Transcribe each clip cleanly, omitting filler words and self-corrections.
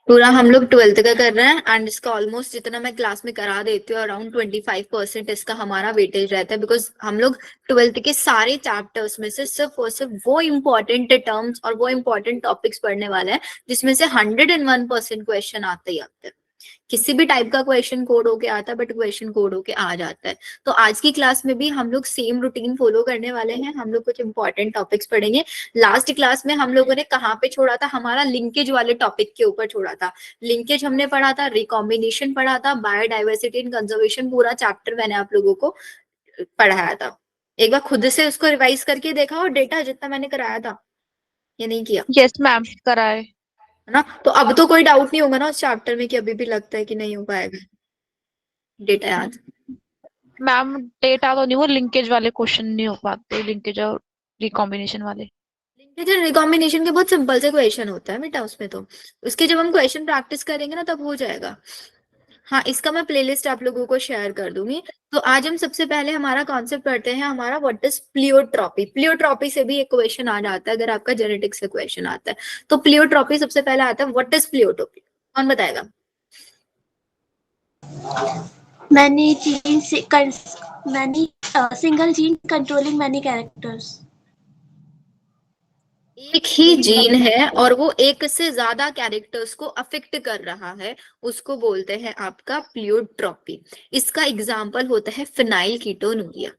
पूरा हम लोग 12th का कर रहे हैं एंड इसका ऑलमोस्ट जितना मैं क्लास में करा देती हूँ अराउंड 25% इसका हमारा वेटेज रहता है, बिकॉज हम लोग 12th के सारे चैप्टर्स में से सिर्फ और सिर्फ वो इम्पोर्टेंट टर्म्स और वो इम्पोर्टेंट टॉपिक्स पढ़ने वाले हैं जिसमें से 101% क्वेश्चन आते ही आते हैं। किसी भी टाइप का क्वेश्चन कोड होके आता है बट क्वेश्चन कोड होके आ जाता है। तो आज की क्लास में भी हम लोग सेम रूटीन फॉलो करने वाले हैं। हम लोग कुछ इंपॉर्टेंट टॉपिक्स पढ़ेंगे। लास्ट क्लास में हम लोगों ने कहाँ पे छोड़ा था, हमारा लिंकेज वाले टॉपिक के ऊपर छोड़ा था। लिंकेज हमने पढ़ा था, रिकॉम्बिनेशन पढ़ा था, बायोडाइवर्सिटी एंड कंजर्वेशन पूरा चैप्टर मैंने आप लोगों को पढ़ाया था। एक बार खुद से उसको रिवाइज करके देखा और डेटा जितना मैंने कराया था ये नहीं किया। यस मैम, कराए। है ना, तो अब तो कोई डाउट नहीं होगा ना उस चैप्टर में कि अभी भी लगता है कि नहीं हो पाएगा डेटा याद। मैम डेटा तो नहीं, वो लिंकेज वाले क्वेश्चन नहीं हो पाते, लिंकेज और रिकॉम्बिनेशन वाले। लिंकेज एंड रिकॉम्बिनेशन के बहुत सिंपल से क्वेश्चन होता है बेटा उसमें, तो उसके जब हम क्वेश्चन प्रैक्टिस करेंगे ना तब हो जाएगा। हाँ, इसका मैं प्लेलिस्ट आप लोगों को शेयर कर दूंगी। तो आज हम सबसे पहले हमारा कॉन्सेप्ट पढ़ते हैं, हमारा व्हाट इज प्लियोट्रॉपी। प्लियोट्रॉपी से भी एक क्वेश्चन आ जाता है अगर आपका जेनेटिक्स से क्वेश्चन आता है। तो प्लियोट्रॉपी सबसे पहले आता है, व्हाट इज प्लियोट्रॉपी, कौन बताएगा? Many single gene controlling many characters. एक ही जीन है और वो एक से ज्यादा कैरेक्टर्स को अफेक्ट कर रहा है, उसको बोलते हैं आपका प्लियोट्रॉपी। इसका एग्जाम्पल होता है फिनाइल कीटोनूरिया।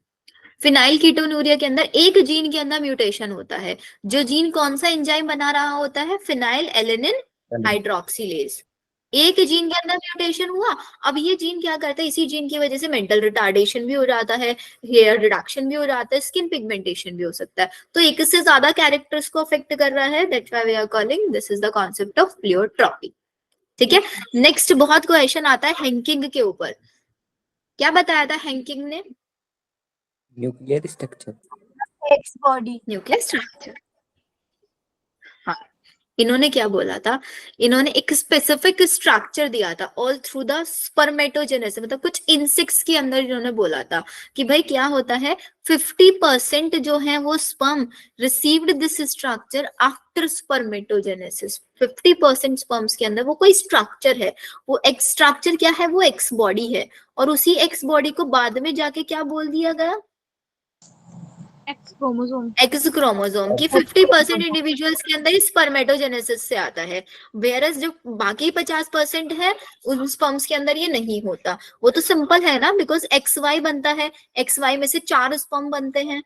फिनाइल कीटोनूरिया के अंदर एक जीन के अंदर म्यूटेशन होता है। जो जीन कौन सा एंजाइम बना रहा होता है? Phenyl alanine hydroxylase. एक जीन के अंदर म्यूटेशन हुआ। अब ये जीन क्या करता है, इसी जीन की वजह से मेंटल रिटार्डेशन भी हो जाता है, हेयर रिडक्शन भी हो जाता है, स्किन पिगमेंटेशन भी हो सकता है। तो एक से ज्यादा कैरेक्टर्स को अफेक्ट कर रहा है, that's why we are calling this is the concept of pleiotropy. ठीक है, नेक्स्ट बहुत क्वेश्चन आता है हैंकिंग के ऊपर। क्या बताया था हैंकिंग ने? Nuclear structure, X body. Nuclear structure. हाँ, इन्होंने क्या बोला था, इन्होंने एक स्पेसिफिक स्ट्रक्चर दिया था ऑल थ्रू द स्पर्मेटोजेनेसिस, मतलब कुछ इंसेक्ट्स के अंदर इन्होंने बोला था कि भाई क्या होता है, 50% जो है वो sperm received this structure after spermatogenesis. 50% sperms के अंदर वो कोई स्ट्रक्चर है, वो एक्स स्ट्रक्चर क्या है, वो एक्स बॉडी है। और उसी एक्स बॉडी को बाद में जाके क्या बोल दिया गया? X chromosome. एक्स क्रोमोसोम की 50% इंडिविजुअल्स के अंदर स्पर्मेटोजेनेसिस से आता है, वेरस जो बाकी 50% है उन स्पर्म्स के अंदर ये नहीं होता। वो तो सिंपल है ना, बिकॉज एक्स वाई बनता है, एक्स वाई में से 4 स्पर्म बनते हैं,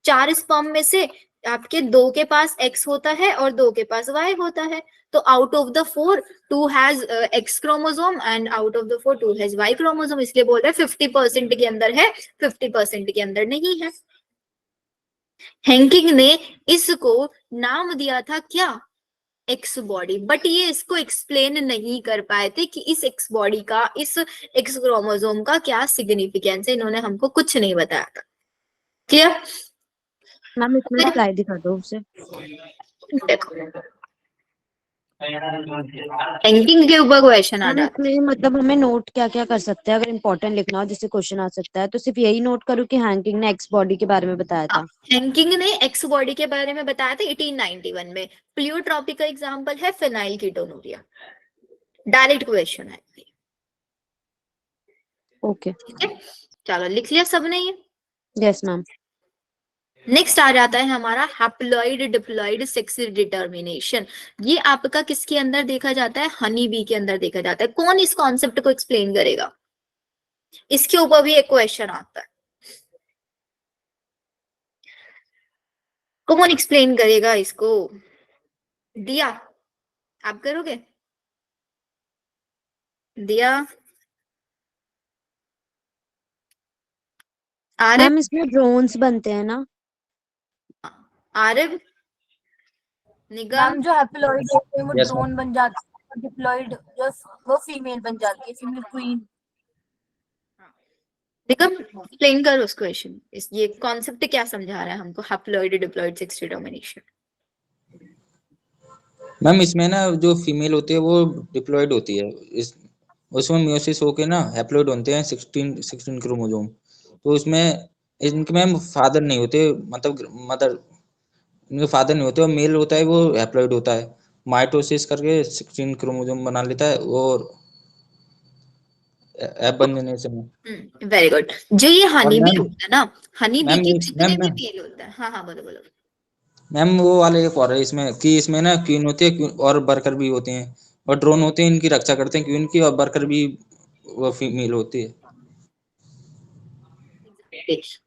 4 स्पर्म में से आपके 2 के पास एक्स होता है और 2 के पास वाई होता है। तो out of the 4 2 has X chromosome and out of the 4 2 has Y chromosome, इसलिए बोल रहे हैं 50% के अंदर है, 50% के अंदर नहीं है। हैंकिंग ने इसको नाम दिया था क्या? X body. बट ये इसको एक्सप्लेन नहीं कर पाए थे कि इस एक्स बॉडी का, इस एक्स क्रोमोसोम का क्या सिग्निफिकेंस है, इन्होंने हमको कुछ नहीं बताया था। क्लियर? मैम इसमें स्लाइड दिखा दो उसे। देखो हैंकिंग के ऊपर क्वेश्चन आ मैम जाता है। इसमें मतलब हमें नोट क्या क्या कर सकते हैं अगर इम्पोर्टेंट लिखना हो जिससे क्वेश्चन आ सकता है, तो सिर्फ यही नोट करूँ कि हैंकिंग ने एक्स बॉडी के बारे में बताया था? हैंकिंग ने एक्स बॉडी के बारे में बताया था 1891 में। प्लियोट्रॉपी का एग्जांपल है फिनाइल कीटोनूरिया। डायरेक्ट क्वेश्चन है। ओके, ठीक है, चलो लिख लिया सबने ये? Yes ma'am. नेक्स्ट आ जाता है हमारा हैप्लॉइड डिप्लॉइड सेक्स डिटर्मिनेशन। ये आपका किसके अंदर देखा जाता है? हनी बी के अंदर देखा जाता है। कौन इस कॉन्सेप्ट को एक्सप्लेन करेगा? इसके ऊपर भी एक क्वेश्चन आता है, कौन एक्सप्लेन करेगा इसको? दिया, आप करोगे? दिया, आरिफ? मैम इसमें ड्रोन्स बनते हैं ना? आरिफ, निगम? मैम जो हैप्लॉइड होते हैं वो Yes, ड्रोन बन जाते हैं और डिप्लॉइड जो वो फीमेल बन जाती है, फीमेल क्वीन। निगम एक्सप्लेन करो उस क्वेश्चन, इस ये कॉन्सेप्ट क्या समझा रहा है हमको, haploid diploid sex determination. Ma'am इसमें ना जो फीमेल होती है वो डिप्लॉयड होती है, इस उसमें मियोसिस होके ना हैप्लॉइड होते हैं 16 क्रोमोसोम। तो उसमें इनके मैम फादर नहीं होते, मतलब मदर, इनके फादर नहीं होते, और मेल होता है वो हैप्लॉइड होता है। माइटोसिस करके 16 क्रोमोसोम बना लेता है और एफ बनने से। Very good. जो ये हनी बी मैम होता है ना, हनी बी मैम के जितने भी मैम मेल होता है, हाँ हाँ बोलो बोलो। मैम वो वाले एक और है इसमें कि इसमें ना क्वीन होती है और वर्कर भी होते हैं, और ड्रोन होते हैं इनकी रक्षा करते हैं क्वीन की, और वर्कर भी वो फीमेल होती है।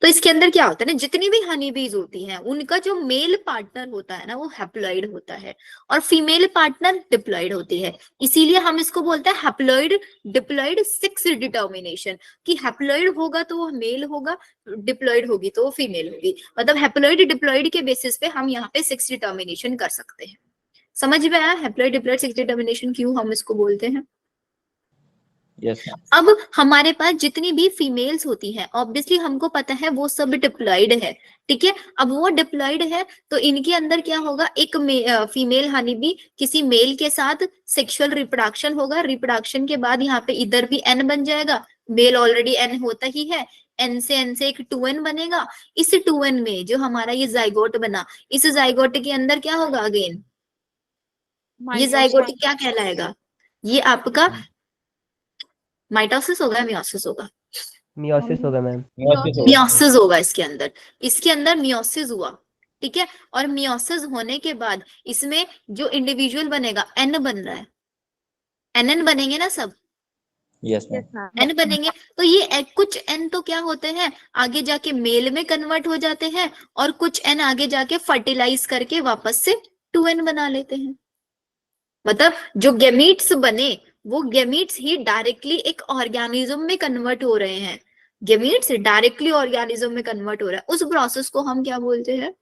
तो इसके अंदर क्या होता है ना, जितनी भी हनी बीज होती हैं उनका जो मेल पार्टनर होता है ना वो हैप्लॉइड होता है और फीमेल पार्टनर डिप्लॉइड होती है। इसीलिए हम इसको बोलते हैं हैप्लॉइड डिप्लॉइड सेक्स डिटर्मिनेशन, कि हैप्लॉइड होगा तो वो मेल होगा, डिप्लॉइड होगी तो वो फीमेल होगी। मतलब हैप्लॉइड डिप्लॉइड के बेसिस पे हम यहाँ पे सेक्स डिटर्मिनेशन कर सकते हैं। समझ में आया हैप्लॉइड डिप्लॉइड सेक्स डिटर्मिनेशन क्यों हम इसको बोलते हैं? यस। अब हमारे पास जितनी भी फीमेल्स होती हैं ऑब्वियसली हमको पता है वो सब डिप्लॉइड है, ठीक है। अब वो डिप्लॉइड है तो इनके अंदर क्या होगा, एक फीमेल हनी बी किसी मेल के साथ सेक्सुअल रिप्रोडक्शन होगा, रिप्रोडक्शन के बाद यहाँ पे इधर भी एन बन जाएगा, मेल ऑलरेडी एन होता ही है, एन से एक 2n बनेगा। इस 2n में जो हमारा ये जाइगोट बना, इस जाइगोट के अंदर क्या होगा अगेन, ये जाइगोट क्या कहलाएगा, ये आपका माइटोसिस होगा, मियोसिस होगा, मियोसिस होगा मैम। मियोसिस होगा इसके अंदर मियोसिस हुआ, ठीक है। और मियोसिस होने के बाद इसमें जो इंडिविजुअल बनेगा एन बन रहा है, एन बनेंगे ना सब, यस एन बनेंगे। तो ये कुछ एन तो क्या होते हैं आगे जाके मेल में कन्वर्ट हो जाते हैं और कुछ एन आगे जाके फर्टिलाइज करके वापस से 2n बना लेते हैं। मतलब जो गैमीट्स बने वो गैमीट्स ही डायरेक्टली एक ऑर्गेनिज्म में कन्वर्ट हो रहे हैं, गैमीट्स डायरेक्टली ऑर्गेनिज्म में कन्वर्ट हो रहा है, उस प्रोसेस को हम क्या बोलते हैं,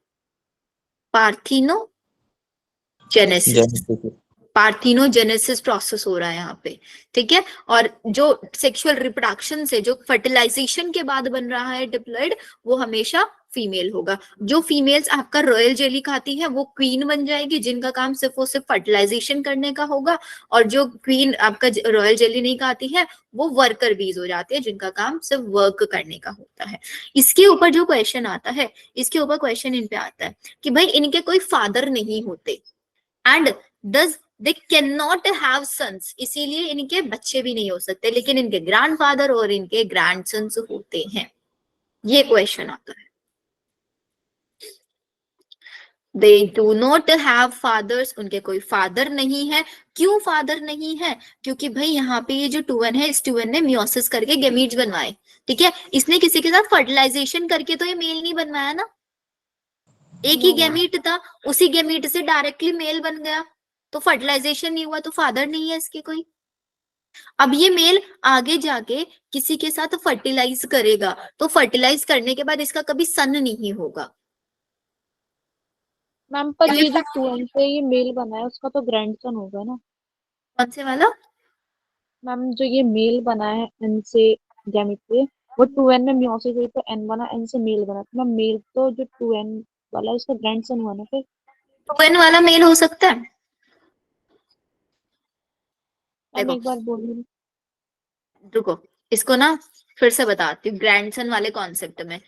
पार्थिनोजेनेसिस। पार्थिनोजेनेसिस प्रोसेस हो रहा है यहाँ पे, ठीक है। और जो सेक्सुअल रिप्रोडक्शन से जो फर्टिलाइजेशन के बाद बन रहा है डिप्लॉइड, वो हमेशा फीमेल होगा। जो फीमेल्स आपका रॉयल जेली खाती है वो क्वीन बन जाएगी, जिनका काम सिर्फ और सिर्फ फर्टिलाइजेशन करने का होगा, और जो क्वीन आपका रॉयल जेली नहीं खाती है वो वर्कर बीज हो जाती है, जिनका काम सिर्फ वर्क करने का होता है। इसके ऊपर जो क्वेश्चन आता है, इसके ऊपर क्वेश्चन इन पे आता है कि भाई इनके कोई फादर नहीं होते and does they cannot have sons, इसीलिए इनके बच्चे भी नहीं हो सकते, लेकिन इनके ग्रैंडफादर और इनके ग्रैंडसन्स होते हैं। ये क्वेश्चन आता है। They do not have fathers, उनके कोई फादर नहीं है। क्यों फादर नहीं है? क्योंकि भाई यहाँ पे ये जो 2n है, इस 2n ने मियोसिस करके गैमीट्स बनवाए, ठीक है। इसने किसी के साथ फर्टिलाइजेशन करके तो ये मेल नहीं बनवाया ना, एक ही गैमीट था, उसी गैमीट से डायरेक्टली मेल बन गया, तो फर्टिलाइजेशन नहीं हुआ तो फादर नहीं है इसके कोई। अब ये मेल आगे जाके किसी के साथ फर्टिलाइज करेगा, तो फर्टिलाइज करने के बाद इसका कभी सन नहीं होगा। मैम पर ये जो 2n से ये मेल बना है उसका तो ग्रैंडसन होगा ना। कौन से वाला? मैम जो ये मेल बना है n से गैमेट से, वो 2n में मियोसिस हुई तो n बना, n से मेल बना, तो मैम मेल तो जो 2n वाला है उसका ग्रैंडसन हुआ ना फिर। 2n वाला मेल हो सकता है? मैम देखो एक बार बोलिए। रुको, इसको ना फिर से बताती हूँ ग्रैंडसन वाले कॉन्सेप्ट में,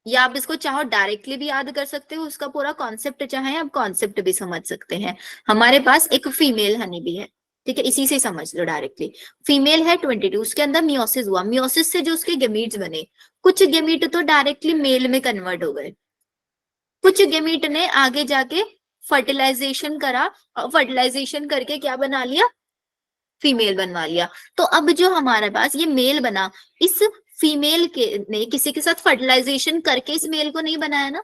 या आप इसको चाहो डायरेक्टली भी याद कर सकते हो, उसका पूरा कॉन्सेप्ट चाहे आप कॉन्सेप्ट भी समझ सकते हैं। हमारे पास एक फीमेल हनी भी है, ठीक है, इसी से समझ लो डायरेक्टली। फीमेल है 22, उसके अंदर मियोसिस हुआ, मियोसिस से जो उसके गैमीट्स बने, कुछ गैमीट तो डायरेक्टली मेल में कन्वर्ट हो गए, कुछ गैमीट ने आगे जाके फर्टिलाइजेशन करा और फर्टिलाइजेशन करके क्या बना लिया, फीमेल बनवा लिया। तो अब जो हमारे पास ये मेल बना, इस फीमेल के ने किसी के साथ फर्टिलाइजेशन करके इस मेल को नहीं बनाया ना,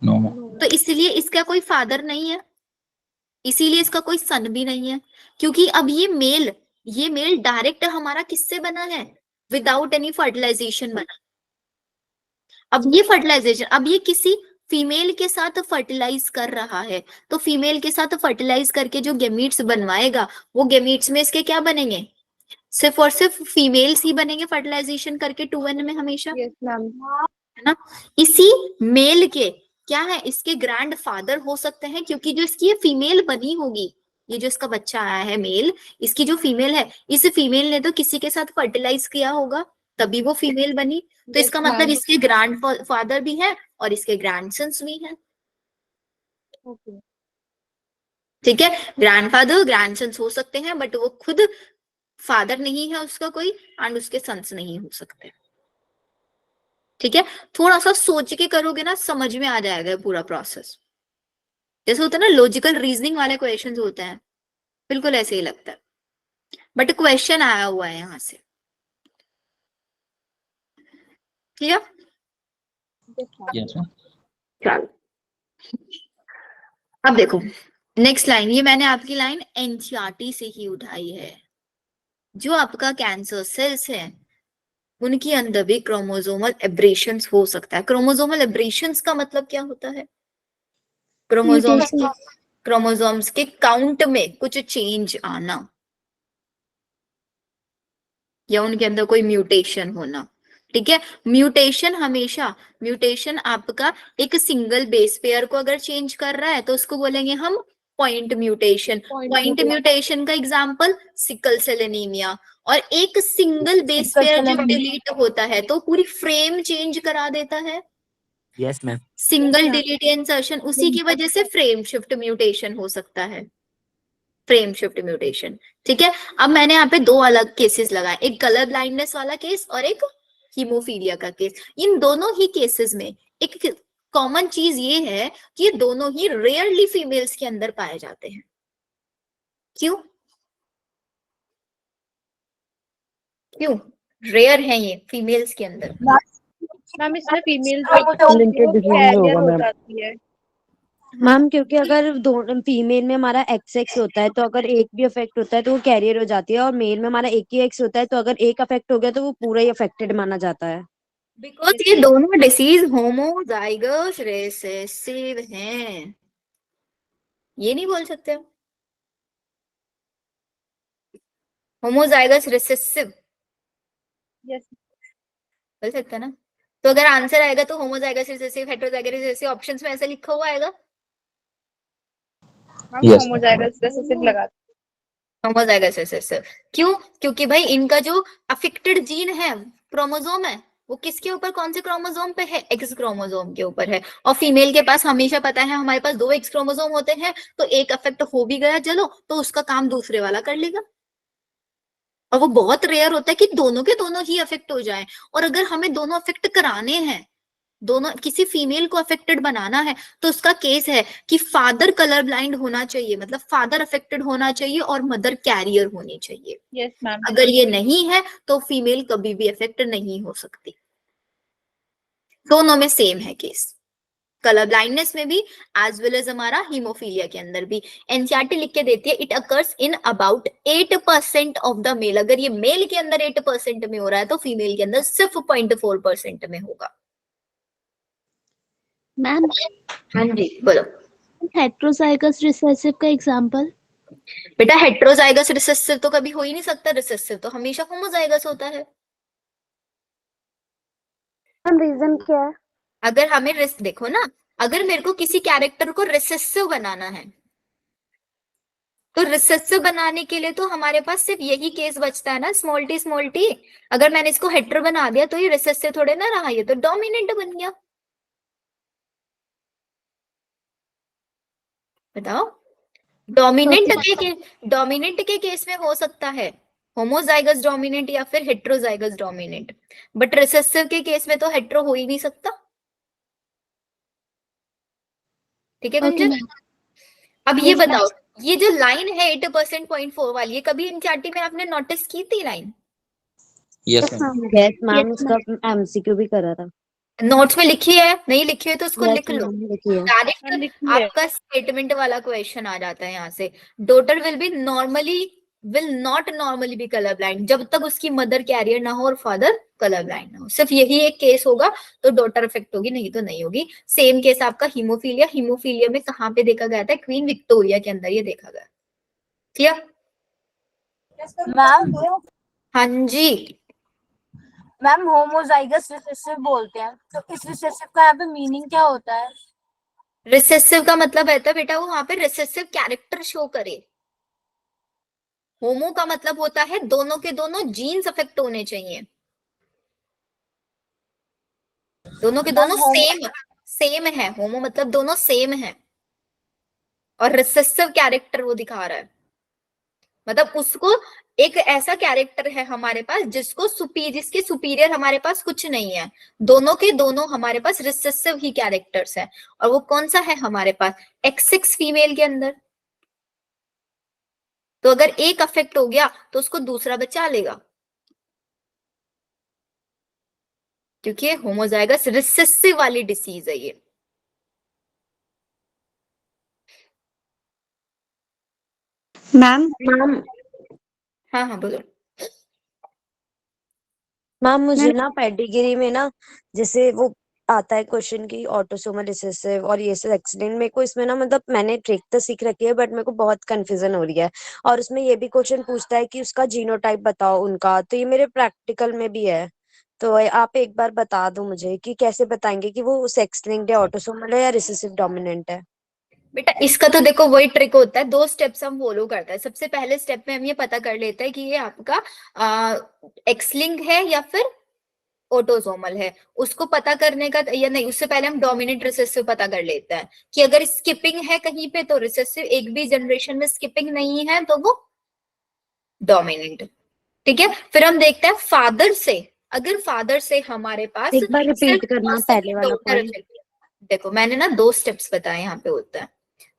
तो इसलिए इसका कोई फादर नहीं है, इसीलिए इसका कोई सन भी नहीं है, क्योंकि अब ये मेल डायरेक्ट हमारा किससे बना है, विदाउट एनी फर्टिलाइजेशन बना। अब ये फर्टिलाइजेशन, अब ये किसी फीमेल के साथ फर्टिलाइज कर रहा है, तो फीमेल के साथ फर्टिलाइज करके जो गैमीट्स बनवाएगा, वो गैमीट्स में इसके क्या बनेंगे, सिर्फ और सिर्फ फीमेल्स ही बनेंगे फर्टिलाइजेशन करके 2n में हमेशा, यस मैम। है ना। इसी मेल के क्या है, इसके ग्रैंड फादर हो सकते हैं, क्योंकि जो इसकी ये फीमेल बनी होगी, ये जो इसका बच्चा आया है मेल, इसकी जो फीमेल है, इस फीमेल ने तो किसी के साथ फर्टिलाइज किया होगा तभी वो फीमेल बनी, तो इसका मतलब इसके ग्रैंड फादर भी है और इसके ग्रैंडसन्स भी हैं, ओके। ठीक है, ग्रैंडफादर ग्रैंडसन हो सकते हैं बट वो खुद फादर नहीं है उसका कोई, एंड उसके सन्स नहीं हो सकते। ठीक है, थोड़ा सा सोच के करोगे ना समझ में आ जाएगा ये पूरा प्रोसेस। जैसे होता है ना लॉजिकल रीजनिंग वाले क्वेश्चंस होते हैं, बिल्कुल ऐसे ही लगता है, बट क्वेश्चन आया हुआ है यहाँ से। क्लियर? Yes ma'am. चलो अब देखो नेक्स्ट लाइन, ये मैंने आपकी लाइन एनसीईआरटी से ही उठाई है। जो आपका कैंसर सेल्स है उनके अंदर भी क्रोमोसोमल एब्रेशंस हो सकता है। क्रोमोसोमल एब्रेशंस का मतलब क्या होता है? क्रोमोसोम्स क्रोमोसोम्स के काउंट में कुछ चेंज आना या उनके अंदर कोई म्यूटेशन होना। ठीक है, म्यूटेशन आपका एक सिंगल बेस पेयर को अगर चेंज कर रहा है तो उसको बोलेंगे हम पॉइंट म्यूटेशन। पॉइंट म्यूटेशन का एग्जांपल सिकल सेल एनीमिया। और एक single base sickle pair cell जब एनीमिया। डिलीट होता है तो पूरी फ्रेम चेंज करा देता है। Yes ma'am. Single delete insertion, उसी की वजह से फ्रेम शिफ्ट म्यूटेशन हो सकता है। Frame shift mutation. ठीक है, अब मैंने यहाँ पे दो अलग केसेस लगाए, एक कलर ब्लाइंडनेस वाला केस और एक हीमोफीलिया का केस। इन दोनों ही केसेस में एक कॉमन चीज ये है कि ये दोनों ही रेयरली फीमेल्स के अंदर पाए जाते हैं। क्यों क्यों रेयर है ये फीमेल्स के अंदर? मैम इसमें फीमेल Linked disease कैरियर होगा हो मैम। जाती है। मैम क्योंकि अगर दोनों फीमेल में हमारा एक्स एक्स होता है तो अगर एक भी अफेक्ट होता है तो वो कैरियर हो जाती है, और मेल में हमारा एक ही एक्स होता है तो अगर एक अफेक्ट हो गया तो वो पूरा ही अफेक्टेड माना जाता है। बिकॉज ये दोनों डिसीज होमोजाइगस रिसेसिव हैं, ये नहीं बोल सकते हम होमोजाइगस रिसेसिव, यस बोल सकते हैं ना? तो अगर आंसर आएगा तो homozygous recessive heterozygous recessive options में ऐसा लिखा हुआ आएगा। Ma'am Yes. होमोजाइगस रिसेसिव लगा। होमोजाइगस रिसेसिव क्यों? क्योंकि भाई इनका जो अफेक्टेड जीन है क्रोमोसोम है वो किसके ऊपर, कौन से क्रोमोसोम पे है? एक्स क्रोमोसोम के ऊपर है। और फीमेल के पास हमेशा पता है हमारे पास दो एक्स क्रोमोसोम होते हैं, तो एक अफेक्ट हो भी गया चलो तो उसका काम दूसरे वाला कर लेगा। और वो बहुत रेयर होता है कि दोनों के दोनों ही अफेक्ट हो जाए। और अगर हमें दोनों अफेक्ट कराने हैं, दोनों किसी फीमेल को अफेक्टेड बनाना है, तो उसका केस है कि फादर कलर ब्लाइंड होना चाहिए, मतलब फादर अफेक्टेड होना चाहिए और मदर कैरियर होनी चाहिए। Yes ma'am. अगर ये नहीं है तो फीमेल कभी भी अफेक्ट नहीं हो सकती। दोनों में सेम है केस, कलर ब्लाइंडनेस में भी एज वेल एज हमारा हीमोफीलिया के अंदर भी। एनसीईआरटी लिख के देती है it occurs in about 8% of the male. अगर ये मेल के अंदर 8% में हो रहा है तो फीमेल के अंदर सिर्फ 0.4% में होगा। मैम हाँ जी बोलो हेट्रोजाइगस रिसेसिव का एग्जांपल। बेटा, हेट्रोजाइगस रिसेसिव तो कभी हो ही नहीं सकता, रिसेसिव तो हमेशा होमोजाइगस होता है। रीजन क्या है? अगर हमें देखो ना, अगर मेरे को किसी कैरेक्टर को रिसेसिव बनाना है तो रिसेसिव बनाने के लिए तो हमारे पास सिर्फ यही केस बचता है ना, स्मॉल टी स्मॉल टी। अगर मैंने इसको हेट्रो बना दिया तो ये रिसेसिव थोड़े ना रहा, ये तो डोमिनेंट बन गया। बताओ, डोमिनेंट के केस में हो सकता है होमोजाइगस डोमिनेंट या फिर हेट्रोजाइगस डोमिनेंट, बट रिसेसिव के केस में तो हेट्रो हो ही नहीं सकता। ठीक है ओके गुंजन? मैम। अब ये Yes, ma'am. बताओ, ये जो लाइन है 8% 0.4 वाली, ये कभी एनसीईआरटी में आपने नोटिस की थी line? Yes ma'am. Yes ma'am, Yes, उसका एमसीक्यू भी करा था। नोट्स में लिखी है? नहीं लिखी है तो उसको यस लिख लो। मैम, देखिए डायरेक्ट मैम लिखी है। आपका स्टेटमेंट वाला क्वेश्चन आ जाता है यहाँ से। Daughter will not normally B colour blind जब तक उसकी मदर कैरियर ना हो और फादर कलर ब्लाइंड ना हो। सिर्फ यही एक केस होगा तो डॉटर इफेक्ट होगी, नहीं तो नहीं होगी। सेम केस आपका हीमोफीलिया में कहाँ पे देखा गया था? क्वीन विक्टोरिया के अंदर ये देखा गया। क्लियर? मैम हाँ जी। मैम होमोजाइगस रिसेसिव बोलते हैं, तो इस रिसेसिव का यहाँ पे मीनिंग क्या होता है? रिसेसिव का मतलब रहता है बेटा वो वहां पे रिसेसिव कैरेक्टर शो करे। होमो का मतलब होता है दोनों के दोनों जीन्स अफेक्ट होने चाहिए, दोनों के मैम दोनों सेम है। होमो मतलब दोनों सेम है। और रिसेसिव कैरेक्टर वो दिखा रहा है, मतलब उसको एक ऐसा कैरेक्टर है हमारे पास जिसके सुपीरियर हमारे पास कुछ नहीं है, दोनों के दोनों हमारे पास रिसेसिव ही कैरेक्टर्स है। और वो कौन सा है हमारे पास, X6 फीमेल के अंदर। तो अगर एक अफेक्ट हो गया तो उसको दूसरा बचा लेगा, क्योंकि होमोजाइगस रिसेसिव वाली डिसीज है ये। मैम हाँ हाँ बोलो। मैम मुझे ना पेडिग्री में ना जैसे वो आता है क्वेश्चन की ऑटोसोमल रिसेसिव और ये सब एक्सीडेंट, मेरे को इसमें ना मतलब मैंने ट्रिक तो सीख रखी है बट मेरे को बहुत कंफ्यूजन हो रही है। और उसमें ये भी क्वेश्चन पूछता है कि उसका जीनोटाइप बताओ उनका, तो ये मेरे प्रैक्टिकल में भी है। तो आप एक बार बता दो मुझे कि कैसे बताएंगे कि वो सेक्स लिंक्ड है, ऑटोसोमल है या रिसेसिव डोमिनेंट है। बेटा इसका तो देखो वही ट्रिक होता है, 2 स्टेप्स हम फॉलो करते हैं। सबसे पहले स्टेप में हम ये पता कर लेते हैं कि ये आपका एक्स लिंक है या फिर ऑटोसोमल है। उसको पता करने का या नहीं, उससे पहले हम डोमिनेंट रिसेसिव पता कर लेते हैं कि अगर स्किपिंग है कहीं पे तो रिसेसिव, एक भी जनरेशन में स्किपिंग नहीं है तो वो डोमिनेंट। ठीक है, फिर हम देखते हैं फादर से, अगर फादर से हमारे पास एक बार रिपीट करना पहले वाला पॉइंट। देखो मैंने ना 2 स्टेप्स बताए यहाँ पे होता है,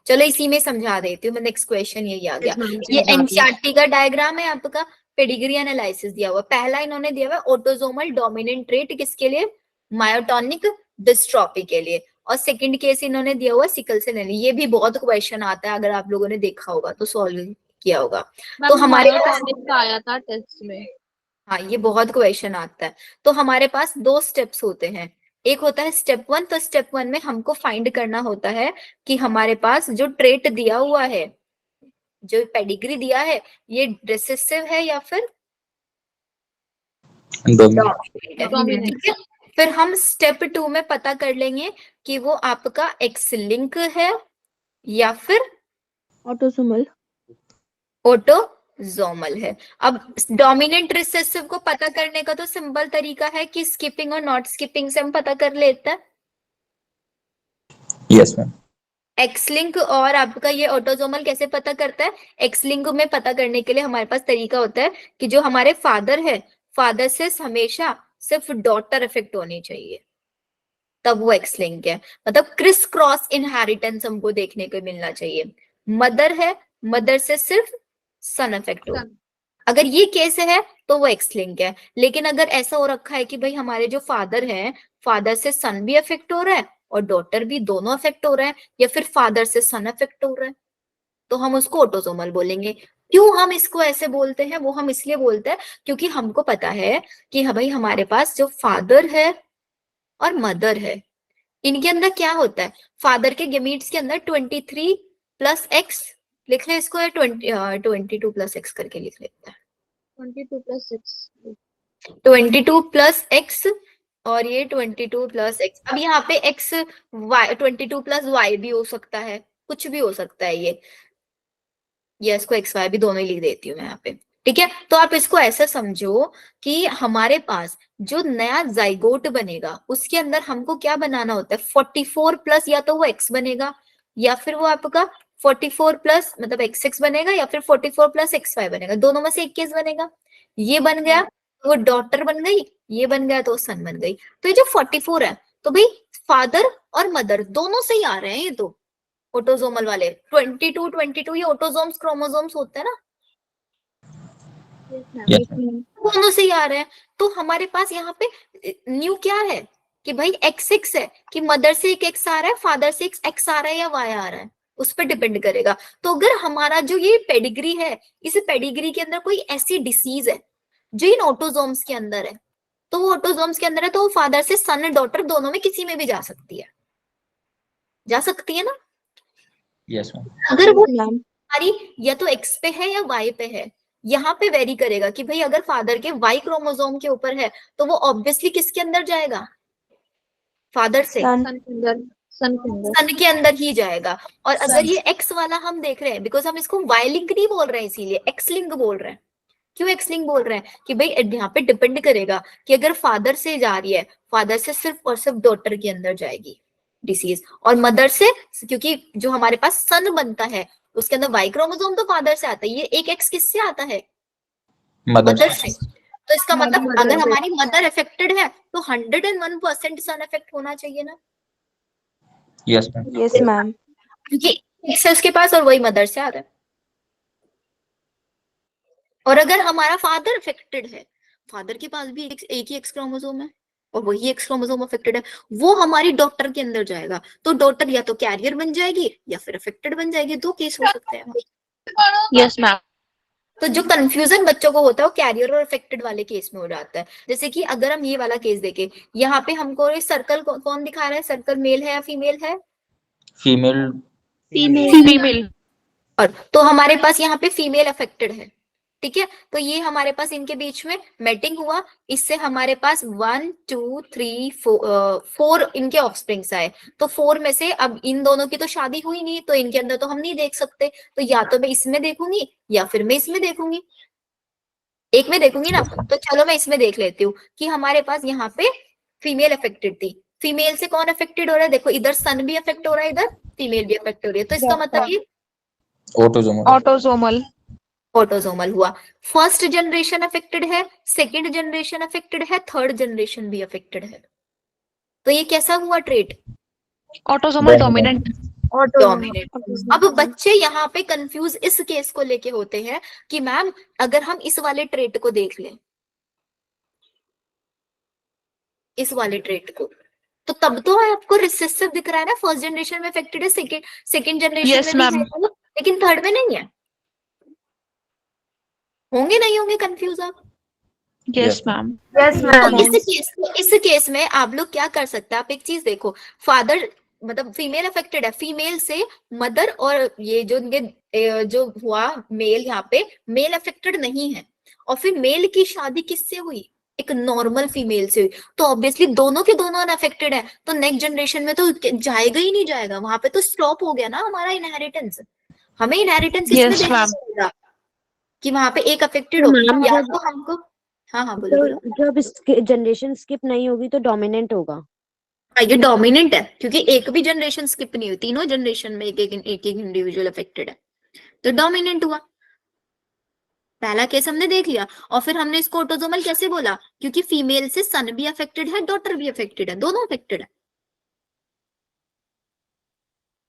चलो इसी में समझा देती हूँ मैं। नेक्स्ट क्वेश्चन यही आ गया, ये एनसीईआरटी का डायग्राम है आपका, पेडिग्री एनालिसिस दिया हुआ। पहला इन्होंने दिया हुआ ऑटोसोमल डोमिनेंट ट्रेट, किसके लिए, मायोटोनिक डिस्ट्रॉफी के लिए। और सेकंड केस इन्होंने दिया हुआ सिकल सेल एनीमिया। ये भी बहुत क्वेश्चन आता है, अगर आप लोगों ने देखा होगा तो सॉल्व किया होगा। तो हमारे मायोटॉनिक का आया था टेस्ट में। हाँ ये बहुत क्वेश्चन आता है। तो हमारे पास 2 स्टेप्स होते हैं, एक होता है स्टेप 1, तो स्टेप 1 में हमको फाइंड करना होता है कि हमारे पास जो ट्रेट दिया हुआ है, जो पेडिग्री दिया है, ये रिसेसिव है या फिर डोमिनेंट। ठीक है। फिर हम स्टेप 2 में पता कर लेंगे कि वो आपका एक्स लिंक है या फिर ऑटोसोमल। ऑटोसोमल है। अब डोमिनेंट रिसेसिव को पता करने का तो सिंपल तरीका है कि स्किपिंग और नॉट स्किपिंग से हम पता कर लेते हैं। Yes ma'am. एक्स लिंक और आपका ये ऑटोसोमल कैसे पता करता है, एक्स लिंक में पता करने के लिए हमारे पास तरीका होता है कि जो हमारे फादर है, फादर से हमेशा सिर्फ डॉटर इफेक्ट होनी चाहिए, तब वो एक्स लिंक है। मतलब क्रिस क्रॉस इनहेरिटेंस हमको देखने को मिलना चाहिए। मदर है, मदर से सिर्फ सन इफेक्ट हो, अगर ये केस है तो वो एक्स लिंक है। लेकिन अगर ऐसा हो रखा है कि भाई हमारे जो फादर हैं, फादर से सन भी अफेक्ट हो रहा है और डॉटर भी, दोनों अफेक्ट हो रहा है, या फिर फादर से सन अफेक्ट हो रहा है, तो हम उसको ऑटोसोमल बोलेंगे। क्यों हम इसको ऐसे बोलते हैं, वो हम इसलिए बोलते हैं क्योंकि हमको पता है कि हाँ भाई हमारे पास जो फादर है और मदर है, इनके अंदर क्या होता है, फादर के गेमीट्स के अंदर 23 प्लस एक्स लिख ले इसको, या 22 प्लस एक्स करके लिख लेते हैं, 22 + 6। 22 प्लस एक्स और ये 22 प्लस एक्स। अब यहाँ पे एक्स वाई 22 प्लस वाई भी हो सकता है, कुछ भी हो सकता है ये इसको एक्स वाई भी दोनों ही लिख देती हूँ मैं यहाँ पे। ठीक है, तो आप इसको ऐसा समझो कि हमारे पास जो नया जाइगोट बनेगा उसके अंदर हमको क्या बनाना होता है, 44 प्लस, या तो वो एक्स बनेगा या फिर वो आपका 44 प्लस मतलब x6 बनेगा, या फिर 44 प्लस xy बनेगा, दोनों में से एक केस बनेगा। ये बन गया तो वो डॉटर बन गई, ये बन गया तो सन बन गई। तो ये जो 44 है, तो भाई फादर और मदर दोनों से ही आ रहे हैं ये तो ऑटोसोमल वाले। 22 ये ऑटोसोम्स क्रोमोसोम्स होते हैं ना, यस मैम। दोनों से ही आ रहे हैं। तो हमारे पास यहाँ पे न्यू क्या है कि भाई x6 है, कि मदर से एक x आ रहा है, फादर से एक x आ रहा है या y आ रहा है, उस पर डिपेंड करेगा। तो अगर हमारा जो ये पेडिग्री है, इस पेडिग्री के अंदर कोई ऐसी डिसीज है जो इन ऑटोसोम्स के अंदर है, तो वो ऑटोसोम्स के अंदर है, तो वो फादर से सन डॉटर दोनों में किसी में भी जा सकती है ना। Yes ma'am. अगर वो हमारी या तो एक्स पे है या वाई पे है, यहाँ पे वेरी करेगा कि भाई अगर फादर के वाई क्रोमोसोम के ऊपर है तो वो ऑब्वियसली किसके अंदर जाएगा, फादर से सन के अंदर ही जाएगा। और अगर ये एक्स वाला हम देख रहे हैं, बिकॉज हम इसको वाई लिंक नहीं बोल रहे हैं, इसीलिए एक्स लिंक बोल रहे हैं। क्यों एक्स लिंक बोल रहे हैं कि भाई यहाँ पे डिपेंड करेगा कि अगर फादर से जा रही है, फादर से सिर्फ और सिर्फ डॉटर के अंदर जाएगी, डिसीज। और मदर से, क्योंकि जो हमारे पास सन बनता है उसके अंदर वाई क्रोमोसोम तो फादर से आता है, ये एक एक्स किससे आता है? मदर मदर से। तो इसका मतलब मदर अगर से। हमारी मदर अफेक्टेड है तो 101% सन अफेक्ट होना चाहिए ना, यस मैम। Yes, ma'am. क्योंकि एक्स है उसके पास और वही मदर से आ रहा है। और अगर हमारा फादर अफेक्टेड है, फादर के पास भी एक ही एक्स क्रोमोसोम है और वही एक्स क्रोमोसोम अफेक्टेड है, वो हमारी डॉटर के अंदर जाएगा, तो डॉटर या तो कैरियर बन जाएगी या फिर अफेक्टेड बन जाएगी। दो केस हो सकते हैं। Yes ma'am. तो जो कंफ्यूजन बच्चों को होता है वो कैरियर और अफेक्टेड वाले केस में हो जाता है। जैसे कि अगर हम ये वाला केस देखें, यहाँ पे हमको ये सर्कल कौन दिखा रहा है? सर्कल मेल है या फीमेल है? फीमेल। फीमेल। और तो हमारे पास यहाँ पे फीमेल अफेक्टेड है, ठीक है। तो ये हमारे पास इनके बीच में मैटिंग हुआ, इससे हमारे पास 1 2 3 4 इनके ऑफस्प्रिंग्स आए। तो 4 में से अब इन दोनों की तो शादी हुई नहीं, तो इनके अंदर तो हम नहीं देख सकते, तो या तो मैं इसमें देखूंगी या फिर मैं इसमें देखूंगी, एक में देखूंगी ना। तो चलो मैं इसमें देख लेती हूँ कि हमारे पास यहाँ पे फीमेल अफेक्टेड थी। फीमेल से कौन अफेक्टेड हो रहा है? देखो इधर सन भी अफेक्ट हो रहा है, इधर फीमेल भी अफेक्ट हो रही है, तो इसका मतलब ये ऑटोजोमल। ऑटोसोमल। ऑटोसोमल हुआ। फर्स्ट जनरेशन अफेक्टेड है, सेकंड जनरेशन अफेक्टेड है, थर्ड जनरेशन भी अफेक्टेड है। तो ये कैसा हुआ ट्रेट? Autosomal dominant. डोमिनेंट। अब बच्चे यहाँ पे कंफ्यूज इस केस को लेके होते हैं कि मैम अगर हम इस वाले ट्रेट को देख लें, इस वाले ट्रेट को, तो तब तो आपको रिसेसिव दिख रहा है ना, फर्स्ट जनरेशन में अफेक्टेड है, सेकंड जनरेशन Yes, में भी ma'am. है, लेकिन थर्ड में नहीं है। होंगे नहीं होंगे कंफ्यूज आप? Yes ma'am. तो इस केस में आप लोग क्या कर सकते हैं? आप एक चीज देखो, फादर मतलब फीमेल अफेक्टेड है, फीमेल से मदर और ये जो इनके जो हुआ मेल, यहाँ पे मेल अफेक्टेड नहीं है, और फिर मेल की शादी किससे हुई? एक नॉर्मल फीमेल से हुई, तो ऑब्वियसली दोनों के दोनों अनअफेक्टेड है, तो नेक्स्ट जनरेशन में तो जाएगा ही नहीं जाएगा, वहां पे तो स्टॉप हो गया ना हमारा इनहेरिटेंस। हमें इनहेरिटेंस किसमें Yes, देखना ma'am. पड़ेगा कि वहां पे एक अफेक्टेड हो, मैम या जब तो हमको, हाँ हाँ बोलो बोलो। जब जनरेशन स्किप नहीं होगी तो डोमिनेंट होगा। ये डोमिनेंट है, क्योंकि एक भी जनरेशन स्किप नहीं हुई, तीनों जनरेशन में एक एक इंडिविजुअल अफेक्टेड है, तो डोमिनेंट हुआ। पहला केस हमने देख लिया, और फिर हमने इसको ऑटोसोमल कैसे बोला? क्योंकि फीमेल से सन भी अफेक्टेड है, डॉटर भी अफेक्टेड है, दोनों अफेक्टेड है,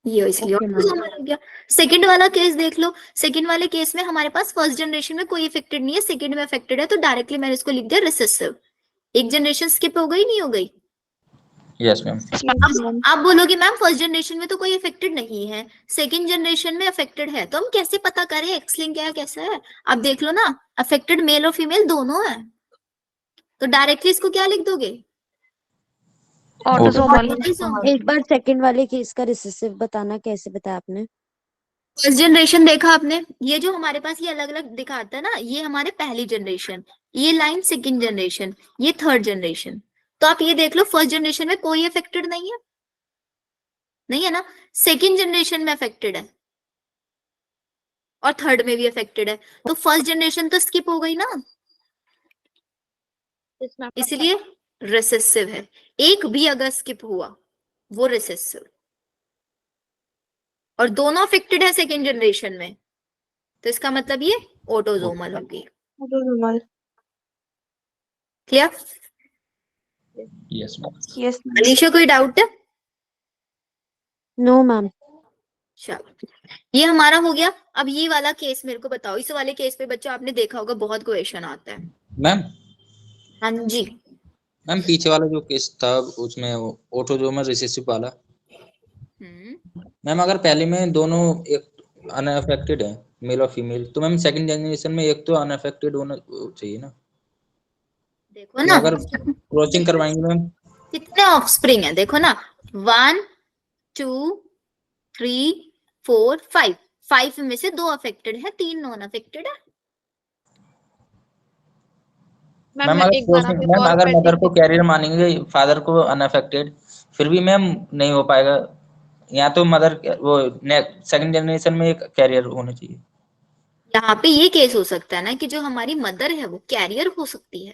ये इसलिए Okay, ma'am. ऑटोसोमल हो गया। सेकंड वाला केस देख लो, सेकंड वाले केस में हमारे पास फर्स्ट जनरेशन में कोई अफेक्टेड नहीं है, सेकंड में अफेक्टेड है, तो डायरेक्टली मैंने इसको लिख दिया रिसेसिव। एक जनरेशन स्किप हो गई, नहीं हो गई? Yes ma'am. अब आप बोलोगे मैम फर्स्ट जनरेशन में तो कोई अफेक्टेड नहीं है, सेकंड जनरेशन में अफेक्टेड है, तो हम कैसे पता करें एक्स लिंक है कैसा है? आप देख लो ना, अफेक्टेड मेल और फीमेल दोनों है, तो डायरेक्टली इसको क्या लिख दोगे? ऑटोसोमल। एक बार सेकंड वाले केस का रिसेसिव बताना, कैसे बताया आपने? फर्स्ट जनरेशन देखा आपने, ये जो हमारे पास ये अलग अलग दिखाता है ना, ये हमारे पहली जनरेशन, ये लाइन सेकंड जनरेशन, ये थर्ड जनरेशन। तो आप ये देख लो फर्स्ट जनरेशन में कोई अफेक्टेड नहीं है, नहीं है ना, सेकंड जनरेशन में अफेक्टेड है और थर्ड में भी अफेक्टेड है, तो फर्स्ट जनरेशन तो स्किप हो गई ना, इसलिए रिसेसिव है। एक भी अगर स्किप हुआ वो रिसेसिव, और दोनों अफेक्टेड है सेकंड जनरेशन में, तो इसका मतलब ये ऑटोसोमल होगी। Autosomal. Clear? Yes ma'am. Yes, ma'am. Alisha कोई डाउट है? No ma'am. चलो ये हमारा हो गया। अब ये वाला केस मेरे को बताओ, इस वाले केस पे बच्चों आपने देखा होगा बहुत क्वेश्चन आता है। मैम हाँ जी। मैम पीछे वाला जो केस था उसमें ऑटोजोमल रिसेसिव वाला, मैम अगर पहले में दोनों एक अनअफेक्टेड है मेल और फीमेल, तो मैम सेकंड जनरेशन में एक तो अनअफेक्टेड होना चाहिए ना। देखो ना अगर क्रॉसिंग करवाएंगे मैम, कितने ऑफस्प्रिंग है, देखो ना 1 2 3 4 5, 5 में से 2 अफेक्टेड है, 3 नॉन अफेक्टेड है। मैम अगर मदर को कैरियर मानेंगे, फादर को अनअफेक्टेड, फिर भी मैम नहीं हो पाएगा, या तो मदर वो सेकंड जनरेशन में एक कैरियर होना चाहिए। यहाँ पे ये केस हो सकता है ना कि जो हमारी मदर है वो कैरियर हो सकती है।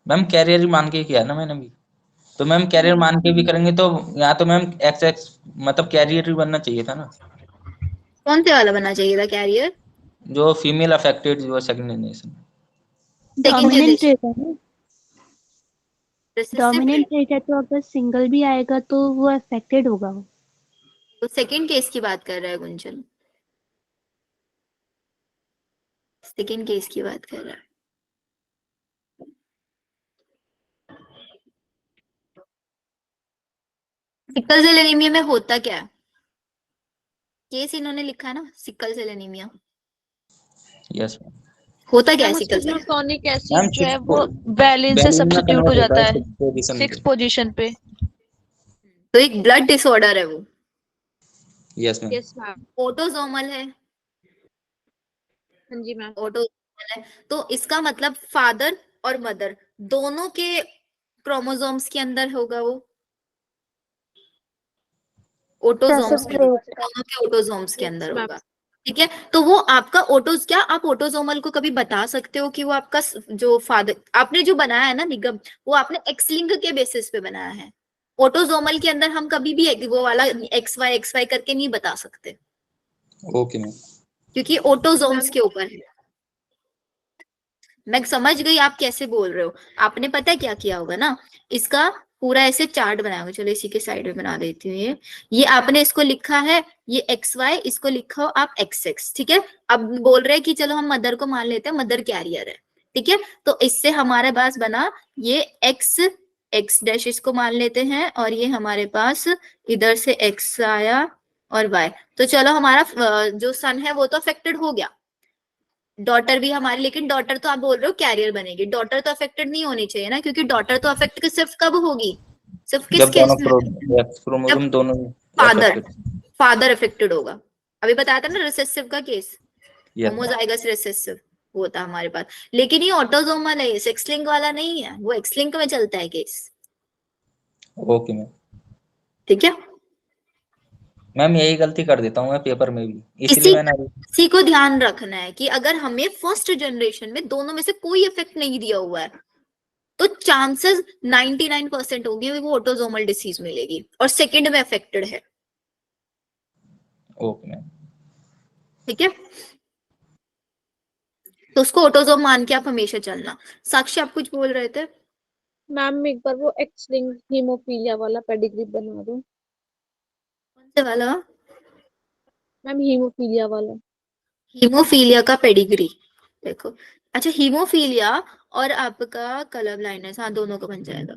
मैम कैरियर ही मान के किया ना मैंने भी। तो मैम कैरियर मान के भी करेंगे तो यहाँ तो मैम एक्स एक्स मतलब कैरियर ही बनना चाहिए था ना, कौन से वाला बनना चाहिए था कैरियर? जो फीमेल अफेक्टेड जो second generation. Second dominant generation रहता है ना, रिसेसिव डोमिनेंट रहता है, तो अगर सिंगल भी आएगा तो वो अफेक्टेड होगा वो। तो सेकंड केस की बात कर रहा है गुंजन, सेकंड केस की बात कर रहा है। सिकल सेल एनीमिया में होता क्या है? केस इन्होंने लिखा है ना, सिकल सेल एनीमिया। यस होता क्या है मैम सिकल उसमें सेल? ग्लूटानिक मैम एसिड जो है सिक्स वो वैलिन से वैलिन में सब्स्टिट्यूट हो कन्वर्ट होता जाता है है 6 पोजीशन 6 पे। पोजीशन पे। तो एक ब्लड डिसऑर्डर है वो, yes ma'am. Yes ma'am. Autosomal है, हाँ जी मैम। ऑटोसोमल है। तो इसका मतलब फादर और मदर दोनों के क्रोमोसोम्स के अंदर होगा वो, ऑटोसोम्स के, दोनों के ऑटोसोम्स के यस अंदर मैम। होगा। ठीक है, तो वो आपका ऑटोस, क्या आप ऑटोसोमल को कभी बता सकते हो कि वो आपका जो फादर आपने जो बनाया है ना निगम, वो आपने एक्स लिंक के बेसिस पे बनाया है। ऑटोसोमल के अंदर हम कभी भी वो वाला एक्स वाई करके नहीं बता सकते, ओके मैम। क्योंकि ऑटोसोम्स के ऊपर है। मैं समझ गई आप कैसे बोल रहे हो। आपने पता है क्या किया होगा ना, इसका पूरा ऐसे चार्ट बनाया होगा। चलो इसी के साइड में बना देती हूँ। ये आपने इसको लिखा है, ये एक्स वाई, इसको लिखा हो आप एक्स एक्स। ठीक है, अब बोल रहे हैं कि चलो हम मदर को मान लेते हैं, मदर कैरियर है। ठीक है, तो इससे हमारे पास बना ये एक्स एक्स डैश, इसको मान लेते हैं, और ये हमारे पास इधर से एक्स आया और वाई। तो चलो हमारा जो सन है वो तो अफेक्टेड हो गया, डॉटर भी हमारी, लेकिन डॉटर तो आप बोल रहे हो कैरियर बनेगी, डॉटर तो अफेक्टेड नहीं होनी चाहिए ना, क्योंकि डॉटर तो अफेक्ट सिर्फ कब होगी, सिर्फ किस जब केस दोनों में? क्रोमोसोम दोनों फादर, अफेक्टेड। फादर अफेक्टेड होगा। अभी बताया था ना रिसेसिव का केस, यस होमोजाइगस रिसेसिव वो था हमारे पास। लेकिन ये ऑटोसोमल है, ये एक्स लिंक वाला नहीं है, वो एक्स लिंक में चलता है केस। Okay ma'am. ठीक है, मैम यही गलती कर देता हूँ मैं पेपर में भी, इसी इसलिए मैंने इसी को ध्यान रखना है कि अगर हमें फर्स्ट जनरेशन में दोनों में से कोई इफेक्ट नहीं दिया हुआ है, तो चांसेस 99% होंगे वो ऑटोसोमल डिसीज मिलेगी, और सेकंड में अफेक्टेड है। Okay ma'am. ठीक है, तो उसको ऑटोसोम मान के आप हमेशा चलना। साक्षी आप कुछ बोल रहे थे? मैम एक बार वो एक्स लिंक हीमोफीलिया वाला पेडिग्री बना दो। कौन से वाला? मैम हीमोफीलिया वाला। हीमोफीलिया का पेडिग्री देखो। अच्छा, हीमोफीलिया और आपका कलर ब्लाइंडनेस, हाँ दोनों का बन जाएगा।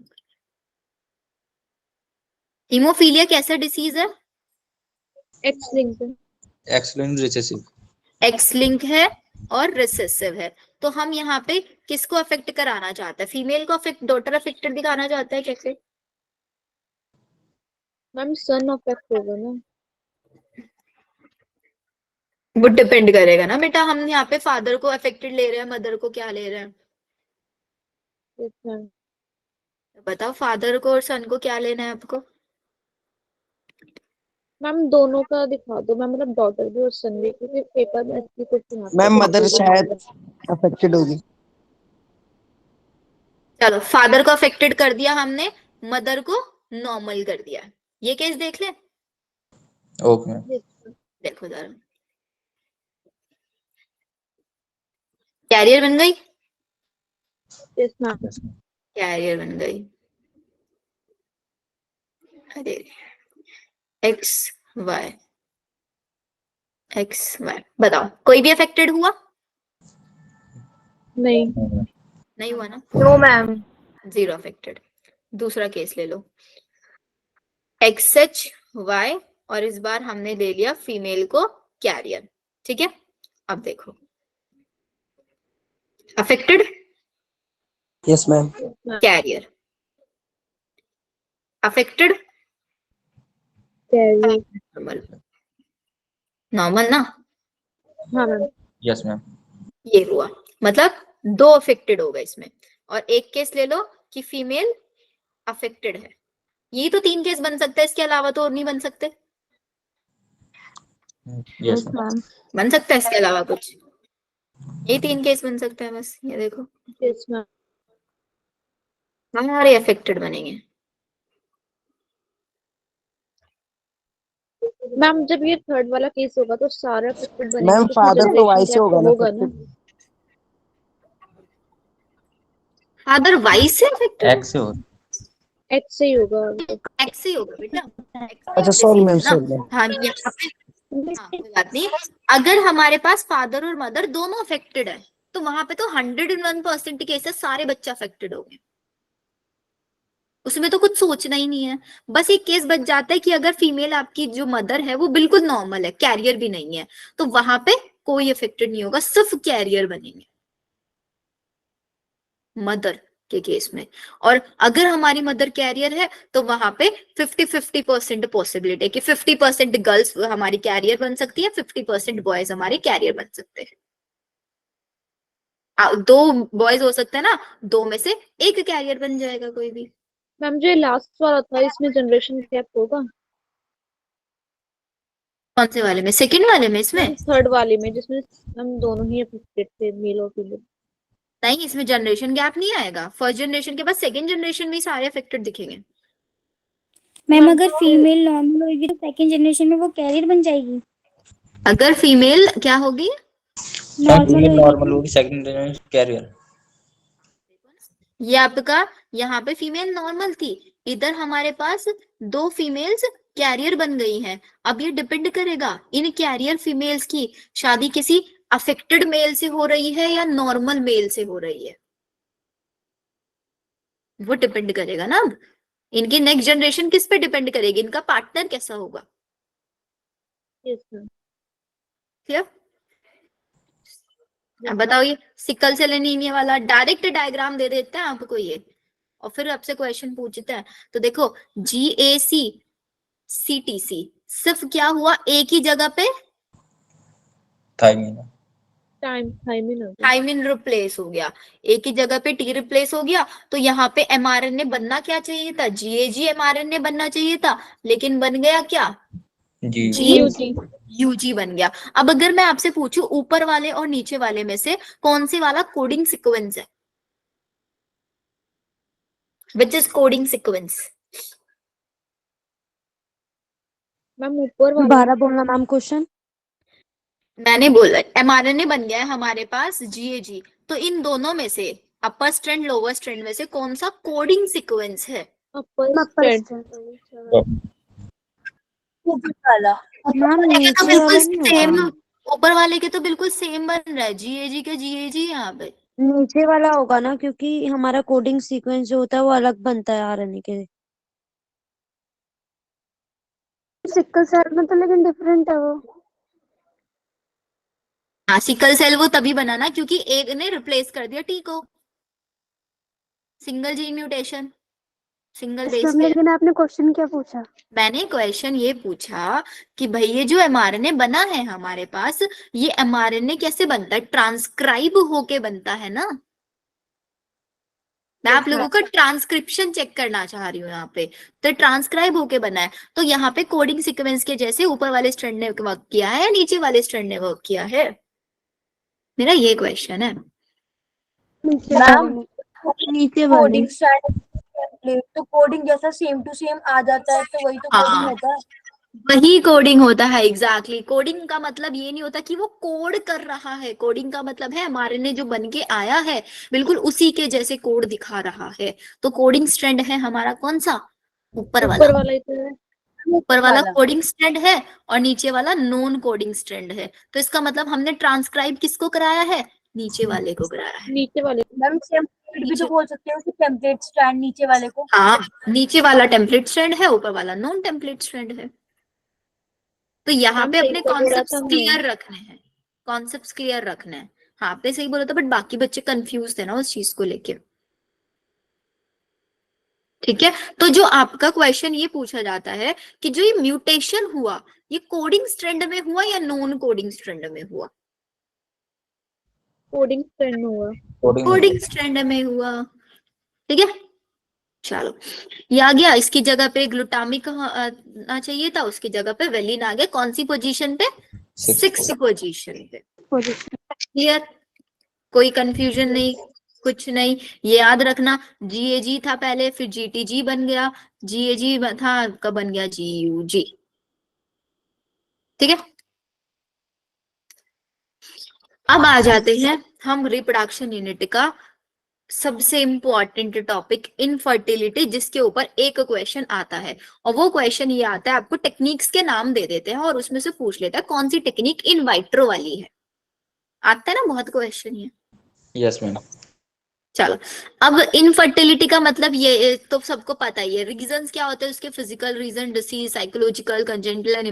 हीमोफीलिया कैसा डिसीज है? X link. X linked recessive. X link है और रिसेसिव है। तो हम यहाँ पे किसको अफेक्ट कराना चाहते हैं? फीमेल को अफेक्ट, डॉटर अफेक्टेड दिखाना चाहता है कैसे? मैम सन अफेक्ट होगा ना। वो डिपेंड करेगा ना बेटा, हम यहाँ पे फादर को अफेक्टेड ले रहे हैं, मदर को क्या ले रहे हैं? Yes ma'am. तो बताओ फादर को और सन को क्या लेना है आपको? मैम दोनों का दिखा दो मैम, मतलब डॉटर भी और सन भी, क्योंकि पेपर में ऐसी क्वेश्चन आते मैम हैं मदर शायद अफेक्टेड होगी। चलो फादर को अफेक्टेड कर दिया हमने, मदर को नॉर्मल कर दिया। ये केस देख ले, ओके मैम। देखो जरा, कैरियर बन गई, यस मैम। कैरियर बन गई। अरे एक्स वाई, एक्स वाई, बताओ कोई भी अफेक्टेड हुआ? नहीं। नहीं हुआ ना, नो मैम। Zero affected. दूसरा केस ले लो, एक्स एच वाई, और इस बार हमने ले लिया फीमेल को कैरियर। ठीक है, अब देखो affected yes ma'am. Carrier, affected carry. Normal, normal ना। हाँ मैम। Yes ma'am. ये हुआ, मतलब दो अफेक्टेड हो गए इसमें। और एक केस ले लो कि फीमेल अफेक्टेड है। ये तो तीन केस बन सकते हैं, इसके अलावा तो और नहीं बन सकते। Yes ma'am. बन सकता है इसके अलावा कुछ? ये तीन केस बन सकते हैं बस, ये देखो यस मैम। हमारे अफेक्टेड बनेंगे। मैम जब ये थर्ड वाला केस होगा तो सारे अफेक्टेड बनेंगे मैम तो उसमें फादर तो वाई जनरेशन से गैप होगा तो ना होगा ना। affected? फादर वाई से अफेक्टेड है, एक्स से हो। एक्स से ही होगा। एक्स से होगा बेटा, एक्स अच्छा से सॉरी मैम ना। सॉरी। हाँ यहाँ पे, हाँ कोई बात नहीं। अगर हमारे पास फादर और मदर दोनों अफेक्टेड है तो वहां पे तो 101% केसेस सारे बच्चे अफेक्टेड हो गए, उसमें तो कुछ सोचना ही नहीं है। बस एक केस बच जाता है कि अगर फीमेल आपकी जो मदर है वो बिल्कुल नॉर्मल है, कैरियर भी नहीं है, तो वहां पे कोई अफेक्टेड नहीं होगा, सिर्फ कैरियर बनेंगे मदर के केस में। और अगर हमारी मदर कैरियर है तो वहां पे 50-50% पॉसिबिलिटी है कि 50% गर्ल्स हमारी कैरियर बन सकती है, 50% बॉयज हमारे कैरियर बन सकते हैं। दो बॉयज हो सकते हैं ना, दो में से एक कैरियर बन जाएगा कोई भी। मैम जो लास्ट वाला था इसमें जनरेशन गैप होगा? कौन से वाले में, सेकंड वाले में? इसमें मैम थर्ड वाले में जिसमें हम दोनों ही अफेक्टेड थे, मेल और फीमेल। नहीं, इसमें जनरेशन गैप नहीं आएगा। फर्स्ट जनरेशन के बाद सेकंड जनरेशन में ही सारे अफेक्टेड दिखेंगे। मैम अगर फीमेल नॉर्मल होगी तो सेकंड जनरेशन में वो कैरियर बन जाएगी। अगर फीमेल क्या होगी, नॉर्मल होगी नॉर्मल तो होगी, सेकंड कैरियर। ये आपका यहाँ पे फीमेल नॉर्मल थी, इधर हमारे पास दो फीमेल्स कैरियर बन गई हैं। अब ये डिपेंड करेगा इन कैरियर फीमेल्स की शादी किसी अफेक्टेड मेल से हो रही है या नॉर्मल मेल से हो रही है, वो डिपेंड करेगा ना। अब इनकी नेक्स्ट जनरेशन किस पे डिपेंड करेगी, इनका पार्टनर कैसा होगा। Yes ma'am. क्लियर? अब बताओ, ये सिकल सेल एनीमिया वाला डायरेक्ट डायग्राम दे देते हैं आपको ये, और फिर आपसे क्वेश्चन पूछते हैं। तो देखो GAC CTC सिर्फ क्या हुआ, एक ही जगह पे थाइमिन। थाइमिन रिप्लेस हो गया, एक ही जगह पे T रिप्लेस हो गया। तो यहाँ पे mRNA बनना क्या चाहिए था, GAG mRNA बनना चाहिए था, लेकिन बन गया क्या, जी UG बन गया। अब अगर मैं आपसे पूछूं ऊपर वाले और नीचे वाले में से कौन से वाला कोडिंग सीक्वेंस है, which is coding sequence? Ma'am ऊपर वाला। दोबारा बोलना मैम क्वेश्चन। मैंने बोला mRNA बन गया है हमारे पास GAG, तो इन दोनों में से अपर स्ट्रैंड लोअर स्ट्रैंड में से कौन सा कोडिंग सीक्वेंस है? ऊपर वाला। मैम ऊपर वाले के तो नीचे बिल्कुल वाला नहीं सेम, होगा। ऊपर वाले के तो बिल्कुल सेम बन रहा है, GAG के GAG यहाँ पे। नीचे वाला होगा ना, क्योंकि हमारा कोडिंग सीक्वेंस जो होता है वो अलग बनता है आरएनए के। सिकल सेल में तो लेकिन डिफरेंट है वो। हाँ, सिकल सेल वो तभी बना ना क्योंकि एक ने रिप्लेस कर दिया T को, single gene mutation, single base पे। लेकिन आपने क्वेश्चन क्या पूछा? मैंने क्वेश्चन ये पूछा कि भाई ये जो mRNA बना है हमारे पास, ये mRNA कैसे बनता है, ट्रांसक्राइब होके बनता है ना। मैं आप लोगों का ट्रांसक्रिप्शन चेक करना चाह रही हूँ यहाँ पे, तो ट्रांसक्राइब होके बना है। तो यहाँ पे कोडिंग सीक्वेंस के जैसे ऊपर वाले स्ट्रैंड ने वर्क किया है या नीचे वाले स्ट्रैंड ने वर्क किया है, मेरा ये क्वेश्चन है। मैम नीचे कोडिंग स्टैंड तो कोडिंग जैसा सेम टू सेम आ जाता है तो वही तो कोडिंग हाँ, होता है। वही कोडिंग होता है। एग्जैक्टली कोडिंग का मतलब ये नहीं होता कि वो कोड कर रहा है, कोडिंग का मतलब है हमारे ने जो बन के आया है बिल्कुल उसी के जैसे कोड दिखा रहा है। तो कोडिंग स्ट्रैंड है हमारा कौन सा, ऊपर वाला। ऊपर वाला ही तो है। ऊपर वाला कोडिंग स्ट्रैंड है और नीचे वाला नॉन कोडिंग स्ट्रैंड है। तो इसका मतलब हमने ट्रांसक्राइब किसको कराया है, नीचे वाले को कराया है। नीचे वाले। मैम टेम्पलेट भी तो बोल सकते हो कि टेम्पलेट स्टैंड नीचे वाले को। हाँ, नीचे वाला टेम्पलेट स्ट्रैंड है, ऊपर वाला नॉन टेम्पलेट स्ट्रैंड है। तो यहाँ मैम पे सही अपने तो बोला कॉन्सेप्ट था हमने। क्लियर रखने हैं, कॉन्सेप्ट क्लियर रखने हैं। हाँ आपने सही बोला था, बट बाकी बच्चे कंफ्यूज थे ना उस चीज को लेके। ठीक है, तो जो आपका क्वेश्चन ये पूछा जाता है कि जो ये म्यूटेशन हुआ ये कोडिंग स्ट्रैंड में हुआ या नॉन कोडिंग स्ट्रैंड में हुआ? कोडिंग स्टैंड में हुआ। कोडिंग स्ट्रैंड में हुआ। ठीक है, चलो ये आ गया। इसकी जगह पे ग्लूटामिक आना चाहिए था, उसकी जगह पे वेलिन आ गया। कौन सी पोजीशन पे, 6th पोजीशन पे। क्लियर, कोई कंफ्यूजन नहीं, कुछ नहीं। ये याद रखना GAG था पहले, फिर GTG बन गया, GAG था कब बन गया GUG। ठीक है, अब आ जाते हैं हम रिप्रोडक्शन यूनिट का सबसे इंपॉर्टेंट टॉपिक इनफर्टिलिटी, जिसके ऊपर एक क्वेश्चन आता है। और वो क्वेश्चन ये आता है, आपको टेक्निक्स के नाम दे देते हैं और उसमें से पूछ लेता है कौन सी टेक्निक इन वाइट्रो वाली है। आता है ना बहुत क्वेश्चन ये। Yes ma'am. चलो, अब इनफर्टिलिटी का मतलब ये तो सबको पता ही है। रीजंस क्या होते हैं उसके, physical reason, disease, psychological, congenital,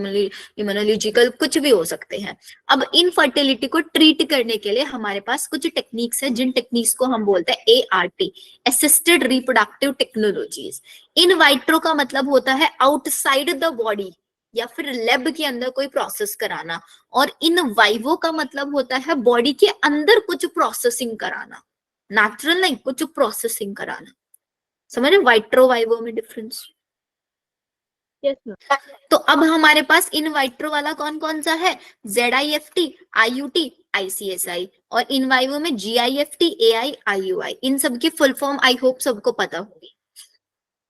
immunological, कुछ भी हो सकते हैं। अब इनफर्टिलिटी को ट्रीट करने के लिए हमारे पास कुछ टेक्निक्स हैं, जिन टेक्निक्स को हम बोलते हैं ART, असिस्टेड रिप्रोडक्टिव टेक्नोलॉजीज। इन वाइट्रो का मतलब होता है आउटसाइड द बॉडी या फिर लैब के अंदर कोई प्रोसेस कराना, और इन वाइवो का मतलब होता है बॉडी के अंदर कुछ प्रोसेसिंग कराना, नेचुरल नहीं, कुछ प्रोसेसिंग कराना। समझ रहे वाइट्रो वाइवो में डिफरेंस? Yes ma'am. तो अब हमारे पास इन वाइट्रो वाला कौन कौन सा है? ZIFT, IUT, ICSI, और इन वाइवो में GIFT, AI, IUI। इन सब की फुल फॉर्म आई होप सबको पता होगी।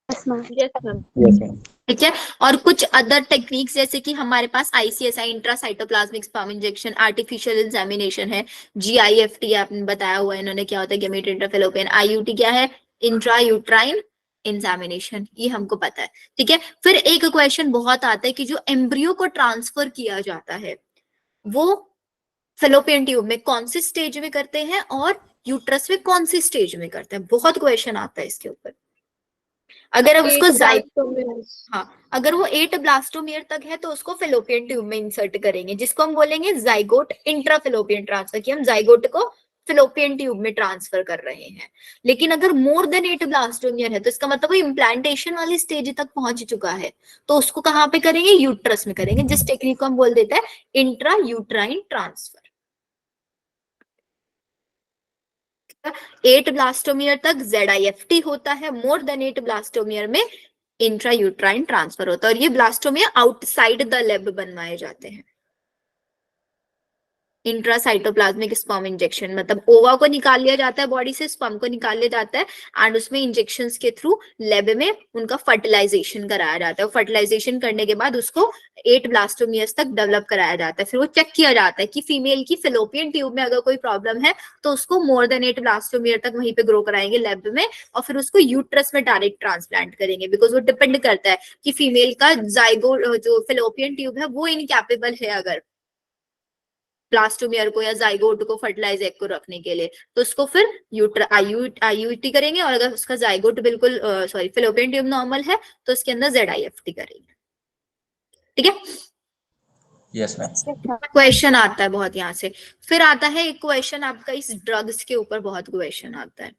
Yes ma'am. Yes ma'am. ठीक है, और कुछ अदर टेक्निक्स जैसे कि हमारे पास ICSI, intracytoplasmic sperm injection, artificial insemination है। GIFT आपने बताया हुआ है इन्होंने क्या होता है, गैमेट इंटरफेलोपियन। IUT क्या है? इंट्रा यूट्राइन इंसेमिनेशन, ये हमको पता है। ठीक है, फिर एक क्वेश्चन बहुत आता है कि जो एम्ब्रियो को ट्रांसफर किया जाता है वो फेलोपियन ट्यूब में कौन सी स्टेज में करते हैं और यूट्रस में कौन सी स्टेज में करते हैं। बहुत क्वेश्चन आता है इसके ऊपर। अगर अब उसको हाँ, अगर वो 8 ब्लास्टोमियर तक है तो उसको फेलोपियन ट्यूब में इंसर्ट करेंगे, जिसको हम बोलेंगे जाइगोट इंट्राफेलोपियन ट्रांसफर, कि हम जाइगोट को फेलोपियन ट्यूब में ट्रांसफर कर रहे हैं। लेकिन अगर मोर देन 8 ब्लास्टोमियर है तो इसका मतलब वो इम्प्लांटेशन वाली स्टेज तक पहुंच चुका है, तो उसको कहाँ पे करेंगे? यूट्रस में करेंगे, जिस टेक्निक को हम बोल देते हैं इंट्रा यूट्राइन ट्रांसफर। 8 ब्लास्टोमियर तक ZIFT होता है, मोर देन 8 ब्लास्टोमियर में इंट्रा यूट्राइन ट्रांसफर होता है, और ये ब्लास्टोमियर आउटसाइड द लैब बनवाए जाते हैं। इंट्रासाइटोप्लाज्मिक स्पर्म इंजेक्शन मतलब ओवा को निकाल लिया जाता है बॉडी से, स्पर्म को निकाल लिया जाता है, एंड उसमें इंजेक्शंस के थ्रू लैब में उनका फर्टिलाइजेशन कराया जाता है। फर्टिलाइजेशन करने के बाद उसको 8 ब्लास्टोमियर्स तक डेवलप कराया जाता है। फिर वो चेक किया जाता है कि फीमेल की फेलोपियन ट्यूब में अगर कोई प्रॉब्लम है तो उसको मोर देन 8 ब्लास्टोमियर तक वहीं पे ग्रो कराएंगे लैब में, और फिर उसको यूट्रस में डायरेक्ट ट्रांसप्लांट करेंगे, बिकॉज वो डिपेंड करता है कि फीमेल का जाइगो जो फेलोपियन ट्यूब है वो इनकैपेबल है अगर प्लास्टोमियर को या जाइगोट को फर्टिलाइज एग को रखने के लिए, तो उसको फिर आईयूटी करेंगे, और अगर उसका जाइगोट बिल्कुल सॉरी फेलोपियन ट्यूब नॉर्मल है तो उसके अंदर ZIFT करेंगे। ठीक है, यस मैम। क्वेश्चन आता है बहुत यहाँ से। फिर आता है एक क्वेश्चन आपका इस ड्रग्स के ऊपर, बहुत क्वेश्चन आता है।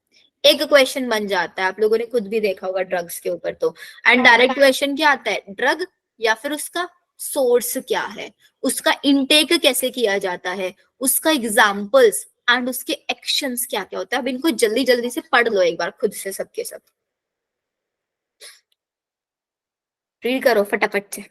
एक क्वेश्चन बन जाता है, आप लोगों ने खुद भी देखा होगा ड्रग्स के ऊपर तो, एंड डायरेक्ट क्वेश्चन क्या आता है? ड्रग या फिर उसका सोर्स क्या है, उसका इनटेक कैसे किया जाता है, उसका एग्जाम्पल्स एंड उसके एक्शंस क्या क्या होता है। अब इनको जल्दी जल्दी से पढ़ लो एक बार खुद से, सबके सब रीड करो फटाफट से।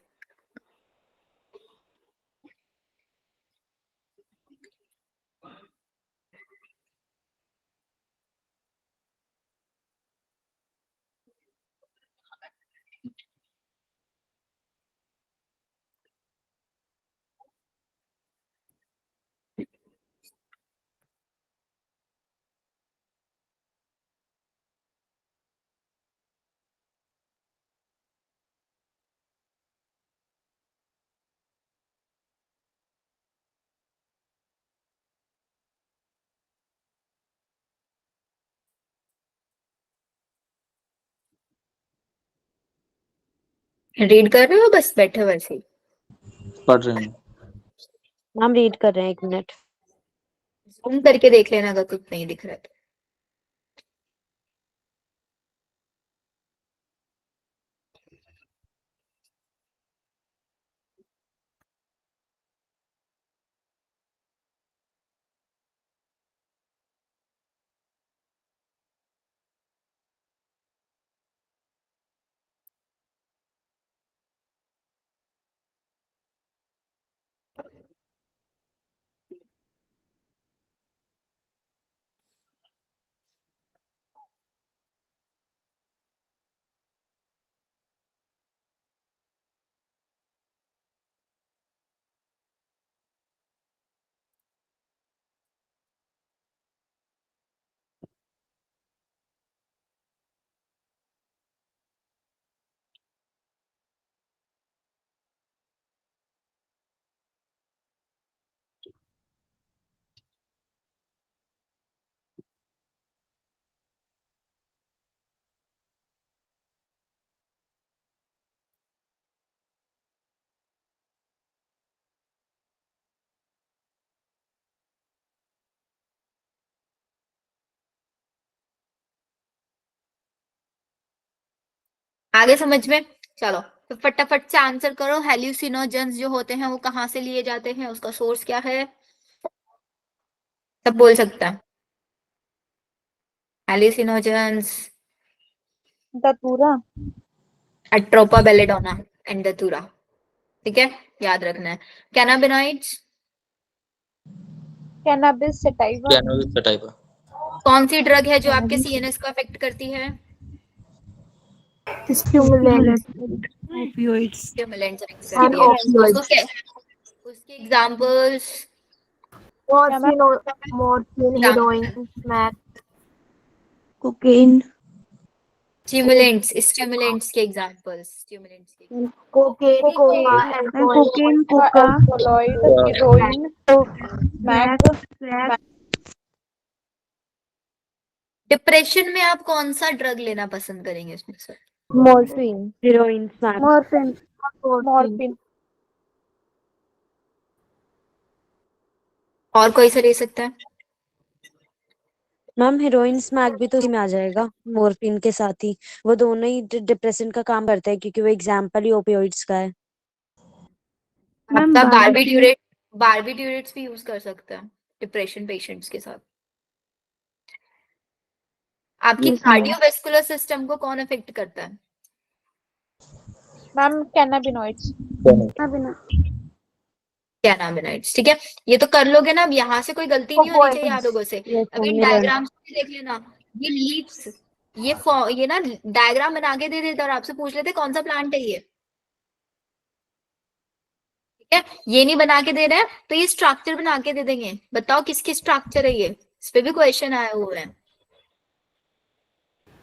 रीड कर रहे हो बस बैठे वैसे ही? पढ़ रही हूँ। हम रीड कर रहे हैं, 1 मिनट। जूम करके देख लेना अगर कुछ नहीं दिख रहा है तो। आगे समझ में? चलो तो फटाफट से आंसर करो। हेल्यूसिनोजेंस जो होते हैं वो कहाँ से लिए जाते हैं, उसका सोर्स क्या है? सब बोल सकता है। Hallucinogens, datura. Atropa belladonna and datura. ठीक है, याद रखना है। Cannabinoids, cannabis sativa. Cannabis sativa. कौन सी ड्रग है जो आपके सीएनएस को अफेक्ट करती है? Stimulants opioids stimulants affect and करती है। ऑपियोइड्स, उसके examples? Morphine, heroin, meth, cocaine stimulants के एग्जांपल्स, स्टिमुलेंट्स के cocaine, coca, cocaine alcohol, coca alkaloid, heroin, मैक। crack डिप्रेशन में आप कौन सा ड्रग लेना पसंद करेंगे इसमें से? Morphine, heroine, smack. Morphine, morphine. और कोई सा ले सकता है? मैम हीरोइन स्मैक भी तो इसी में आ जाएगा, मोरफिन के साथ ही। वो दोनों ही डिप्रेशन का काम करते हैं क्योंकि वो एग्जाम्पल ही ओपियोइड्स का है। मैम आपका बारबिट्यूरेट्स भी यूज कर सकते हैं डिप्रेशन पेशेंट्स के साथ। आपकी Yes, ma'am. कार्डियोवेस्कुलर सिस्टम को कौन अफेक्ट करता है? Ma'am cannabinoids. कैनाबिनॉइड्स। ठीक है, ये तो कर लोगे ना। अब यहाँ से कोई गलती नहीं होनी चाहिए आप लोगों से। Yes, अभी हमने learn। डायग्राम देख लेना, ये लीव्स, ये ना डायग्राम बना के दे देते और आपसे पूछ लेते कौन सा प्लांट है ये। ठीक है, ये नहीं बना के दे रहे हैं तो ये स्ट्रक्चर बना के दे देंगे। बताओ किसकी स्ट्रक्चर है ये, इस पे भी क्वेश्चन आया हुआ है।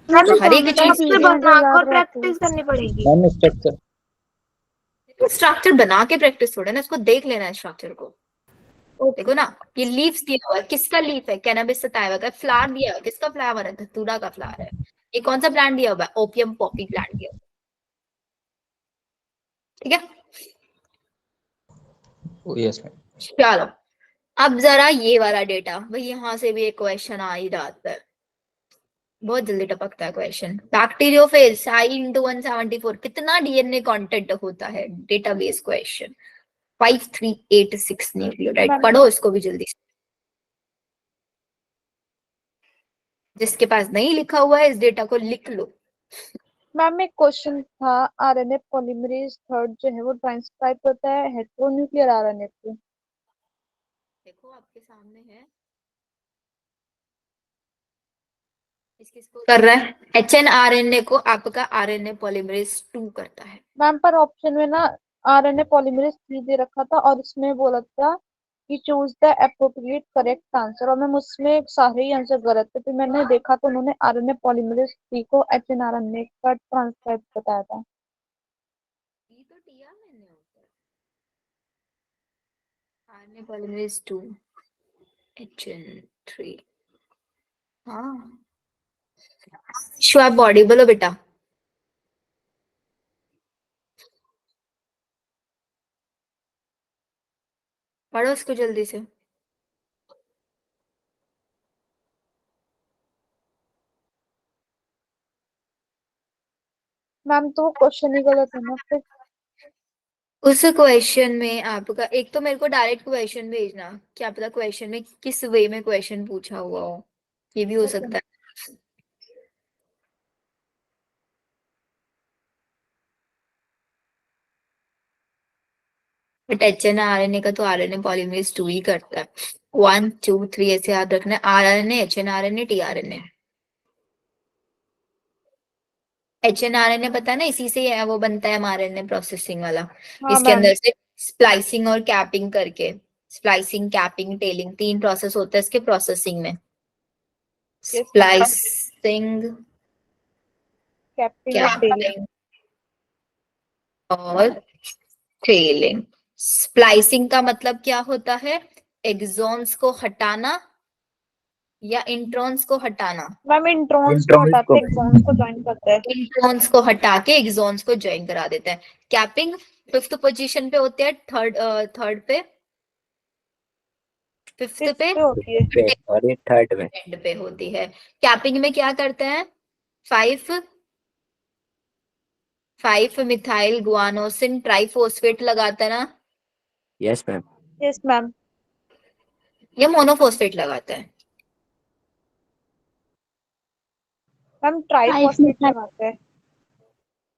हर एक चीज बनाकर प्रैक्टिस करनी पड़ेगी। मैम स्ट्रक्चर स्ट्रक्चर बना के प्रैक्टिस थोड़ा ना, इसको देख लेना है स्ट्रक्चर को। देखो ना, ये लीव्स दिया हुआ है, किसका लीफ है? कैनबिस सटाइवा का। फ्लावर दिया हुआ है, किसका फ्लावर है? धतूरा का फ्लावर है। ये कौन सा प्लांट दिया हुआ है? ओपियम पॉपी प्लांट दिया हुआ है। ठीक है, यस मैम। चलो अब जरा ये वाला डेटा, भाई यहाँ से भी एक क्वेश्चन आ ही जाता है, बहुत जल्दी टपकता है क्वेश्चन। बैक्टीरियोफेज I/174 कितना डीएनए कंटेंट होता है? Database question 5386 nucleotide. पढ़ो इसको भी जल्दी से, जिसके पास नहीं लिखा हुआ है इस डेटा को लिख लो। मैम एक क्वेश्चन था, आरएनए पॉलीमरेज थर्ड जो है वो ट्रांसक्राइब करता है हेटेरोन्यूक्लियर आरएनए को। देखो आपके सामने है, किसको कर रहा है? HNRNA को आपका RNA पॉलीमरेज 2 करता है। मैम पर ऑप्शन में ना आरएनए पॉलीमरेज 3 दे रखा था और इसमें बोला था कि choose the appropriate correct answer, और मैम उसमें सारे ही आंसर गलत थे। तो मैंने देखा तो उन्होंने आरएनए पॉलीमरेज 3 को एचएनआरएनए का ट्रांसक्राइब बताया था। ये तो tRNA होता है, RNA पॉलीमरेज 2 HN3। हाँ श्योर बॉडी बोलो बेटा। पढ़ो इसको जल्दी से। मैम तो वो क्वेश्चन ही गलत है ना फिर। उस क्वेश्चन में आपका एक तो मेरे को डायरेक्ट क्वेश्चन भेजना, क्या पता क्वेश्चन में किस वे में क्वेश्चन पूछा हुआ हो, ये भी हो सकता है। बट HNRNA का तो RNA पॉलीमरेज 2 ही करता है। 1 2 3 ऐसे याद रखना है। RNA HNRNA tRNA। HNRNA पता है ना, इसी से वो बनता है mRNA प्रोसेसिंग वाला। हाँ इसके मैम। अंदर से स्प्लाइसिंग और कैपिंग करके, स्प्लाइसिंग कैपिंग टेलिंग 3 प्रोसेस होता है इसके प्रोसेसिंग में। स्प्लाइसिंग, कैपिंग और टेलिंग। कैपिंग और टेलिंग। स्प्लाइसिंग का मतलब क्या होता है? एक्सॉन्स को हटाना या इंट्रॉन्स को हटाना? मैम इंट्रॉन्स को हटाते हैं, एक्सॉन्स को ज्वाइन करते हैं। इंट्रॉन्स को हटा के एक्सॉन्स को ज्वाइन करा देते हैं। कैपिंग 5th पोजीशन पे होते हैं, थर्ड पे, 5th पे होती है। और ये थर्ड में। एंड पे होती है। कैपिंग में क्या करते हैं? 5 5 मिथाइल गुआनोसिन ट्राइफॉस्फेट लगाता है ना, यस मैम। Yes ma'am. या मोनोफॉस्फेट लगाता है? मैम ट्राइफॉस्फेट लगाते हैं।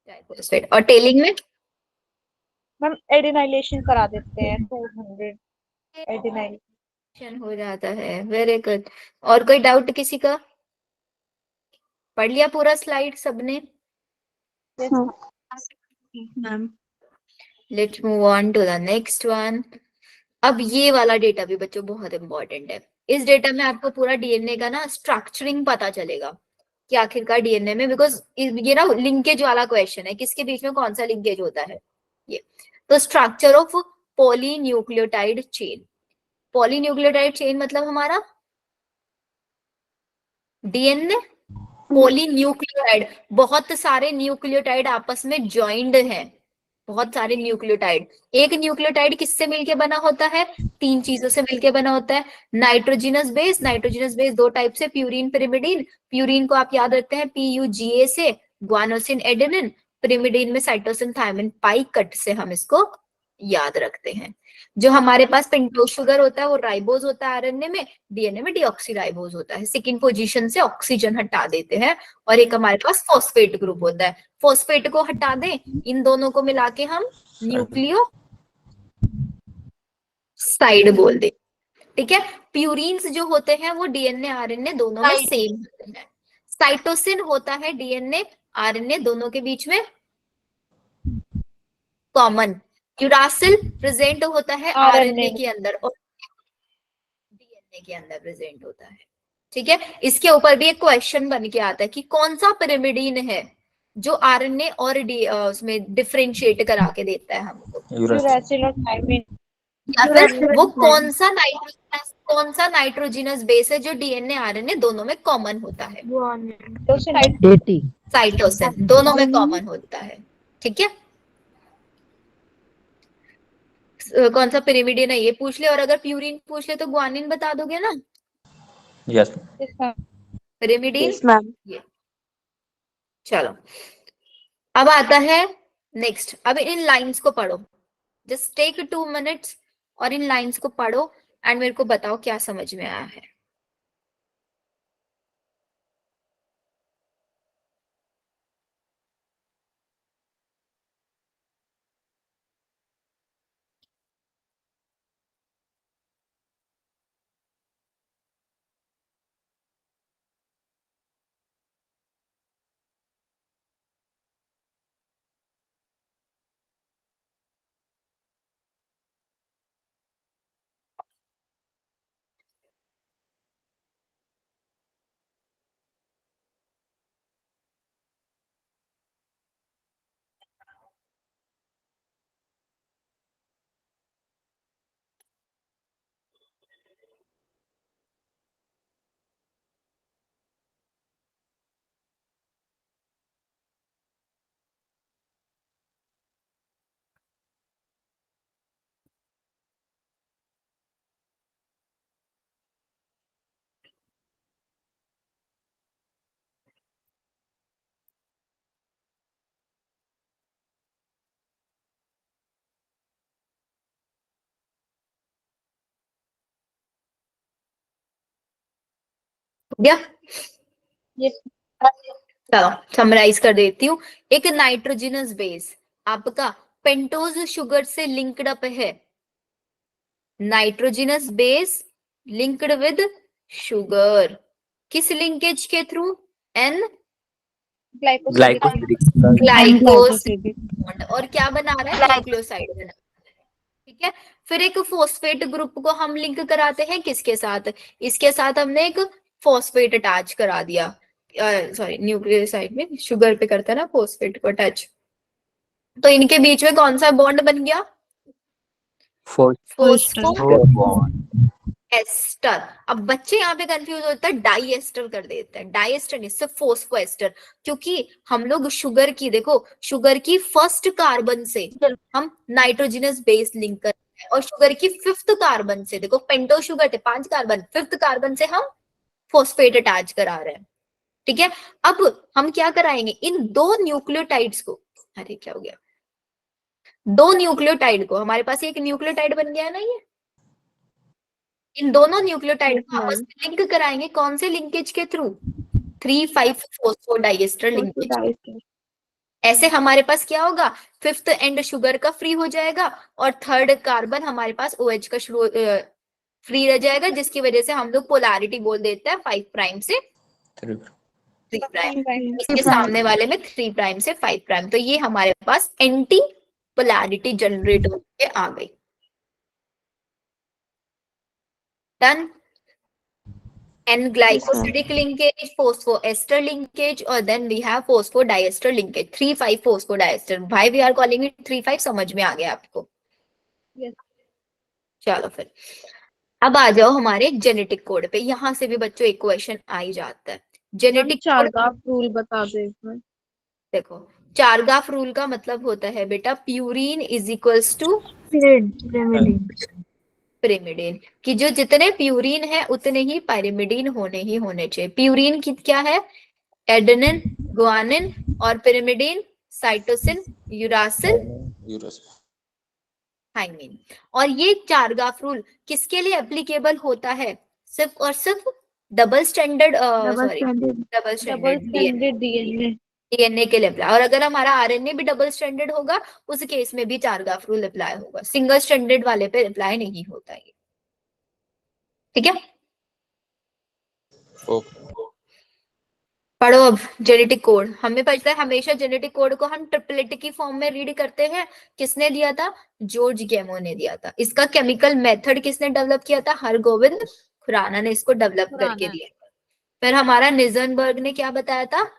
ट्राइफॉस्फेट। और टेलिंग में? मैम एडिनाइलेशन करा देते हैं 200 एडिनाइल। हो जाता है। Very good. और कोई डाउट किसी का? पढ़ लिया पूरा स्लाइड सबने? Ma'am let's move on to the next one. अब ये वाला डेटा भी बच्चों बहुत इंपॉर्टेंट है। इस डेटा में आपको पूरा डीएनए का ना स्ट्रक्चरिंग पता चलेगा कि आखिरकार डीएनए में, बिकॉज ये ना लिंकेज वाला क्वेश्चन है, किसके बीच में कौन सा लिंकेज होता है ये। तो structure of polynucleotide chain. Polynucleotide chain मतलब हमारा डीएनए पॉलीन्यूक्लियोटाइड, बहुत सारे न्यूक्लियोटाइड आपस में ज्वाइंट हैं, बहुत सारे न्यूक्लियोटाइड। एक न्यूक्लियोटाइड किससे मिलके बना होता है? 3 चीजों से मिलके बना होता है। Nitrogenous base, nitrogenous base 2 type से, प्यूरिन पिरिमिडीन। प्यूरिन को आप याद रखते हैं PUGA से, ग्वानोसिन एडेनिन, पिरिमिडीन में साइटोसिन थायमिन पाई कट से हम इसको याद रखते हैं। जो हमारे पास पेंटोज शुगर होता है वो राइबोज होता है आरएनए में, डीएनए में डीऑक्सीराइबोज होता है। सेकंड पोजीशन से ऑक्सीजन हटा देते हैं और एक हमारे पास फॉस्फेट ग्रुप होता है। फॉस्फेट को हटा दें, इन दोनों को मिला के हम न्यूक्लियो साइड बोल दे। ठीक है। प्यूरिन्स जो होते हैं वो डीएनए आरएनए दोनों में सेम होते हैं। साइटोसिन होता है डीएनए आरएनए दोनों के बीच में कॉमन। यूरासिल प्रेजेंट होता है आरएनए के अंदर और डीएनए के अंदर प्रेजेंट होता है। ठीक है। इसके ऊपर भी एक क्वेश्चन बन के आता है कि कौन सा पिरिमिडीन है जो आरएनए और उसमें डिफरेंशिएट करा के देता है हमको, यूरासिल और थायमिन। या फिर वो कौन सा नाइट्रोजिनस बेस है जो डीएनए आरएनए दोनों में कॉमन होता है? साइटोसिन दोनों में कॉमन होता है। ठीक है। कौन सा पिरिमिडीन है ये पूछ ले, और अगर प्यूरिन पूछ ले तो ग्वानिन बता दोगे ना? यस। पिरिमिडीन। Yes ma'am. चलो अब आता है नेक्स्ट। अब इन लाइंस को पढ़ो, जस्ट टेक 2 मिनट्स और इन लाइंस को पढ़ो एंड मेरे को बताओ क्या समझ में आया है। या चलो समराइज कर देती हूँ। एक नाइट्रोजिनस बेस आपका पेंटोज शुगर से लिंक्ड अप है। Nitrogenous base linked with sugar, किस लिंकेज के थ्रू? एन ग्लाइकोसिड। और क्या बना रहा है? न्यूक्लियोसाइड बना रहा है। ठीक है। फिर एक फॉस्फेट ग्रुप को हम लिंक कराते हैं किसके साथ? इसके साथ हमने एक फॉस्फेट अटैच करा दिया, सॉरी न्यूक्लियोसाइड में शुगर पे करता है ना फॉस्फेट को अटैच। तो इनके बीच में कौन सा बॉन्ड बन गया? एस्टर। अब बच्चे यहाँ पे कंफ्यूज होता है, डाई एस्टर कर देते हैं। डाई एस्टर नहीं, सिर्फ फोस्फोएस्टर, क्योंकि हम लोग शुगर की, देखो शुगर की फर्स्ट कार्बन से हम नाइट्रोजिनस बेस लिंक कर रहे हैं और शुगर की 5th कार्बन से, देखो पेंटो शुगर थे 5 कार्बन, 5th कार्बन से हम फॉस्फेट अटैच करा रहे हैं। ठीक है। अब हम क्या कराएंगे, इन 2 न्यूक्लियोटाइड्स को अरे क्या हो गया, 2 न्यूक्लियोटाइड को, हमारे पास एक न्यूक्लियोटाइड बन गया है ना ये, इन दोनों न्यूक्लियोटाइड को आपस में लिंक कराएंगे, कौन से लिंकेज के थ्रू, 3,5 फोस्फोडाइएस्टर लिंकेज। ऐसे हमारे पास क्या होगा, 5th एंड शुगर का फ्री हो जाएगा और 3rd कार्बन हमारे पास OH का फ्री रह जाएगा, जिसकी वजह से हम लोग पोलैरिटी बोल देते हैं 5 प्राइम से 3 प्राइम, इसके सामने वाले में 3 प्राइम से 5 प्राइम। तो ये हमारे पास एंटी पोलैरिटी जनरेट होके आ गई। Done. N-glycosidic linkage, phosphoester linkage, और then we have phosphodiester linkage, 3,5 phosphodiester। Why we are calling it 3,5 समझ में आ गया आपको? Yes. चलो फिर अब आ जाओ हमारे जेनेटिक कोड पे। यहाँ से भी बच्चों एक क्वेश्चन आ ही जाता है। जेनेटिक चारगाफ रूल बता दे इसमें। देखो, चारगाफ रूल का मतलब होता है बेटा purine is equals to pyrimidine, कि जो जितने प्यूरिन है उतने ही पायरिमिडीन होने चाहिए। प्यूरिन की क्या है, एडेनिन, गुआनिन, और पिरिमिडीन साइटोसिन, यूरासिल, थाइमिन। और ये चारगाफ रूल किसके लिए एप्लीकेबल होता है, सिर्फ और सिर्फ डबल स्टैंडर्ड डीएनए के लिए अप्लाई। और अगर हमारा आरएनए भी डबल स्टैंडर्ड होगा उस केस में भी चारगाफ रूल अप्लाई होगा, सिंगल स्टैंडर्ड वाले पे अप्लाई नहीं होता है। ठीक है, पढ़ो अब जेनेटिक कोड। हमें पता है हमेशा जेनेटिक कोड को हम ट्रिपलेट की फॉर्म में रीड करते हैं। किसने दिया था, जॉर्ज गेमो ने दिया था। इसका केमिकल मेथड किसने डेवलप किया था, हरगोविंद खुराना ने इसको डेवलप करके दिया। फिर हमारा निजनबर्ग ने क्या बताया था,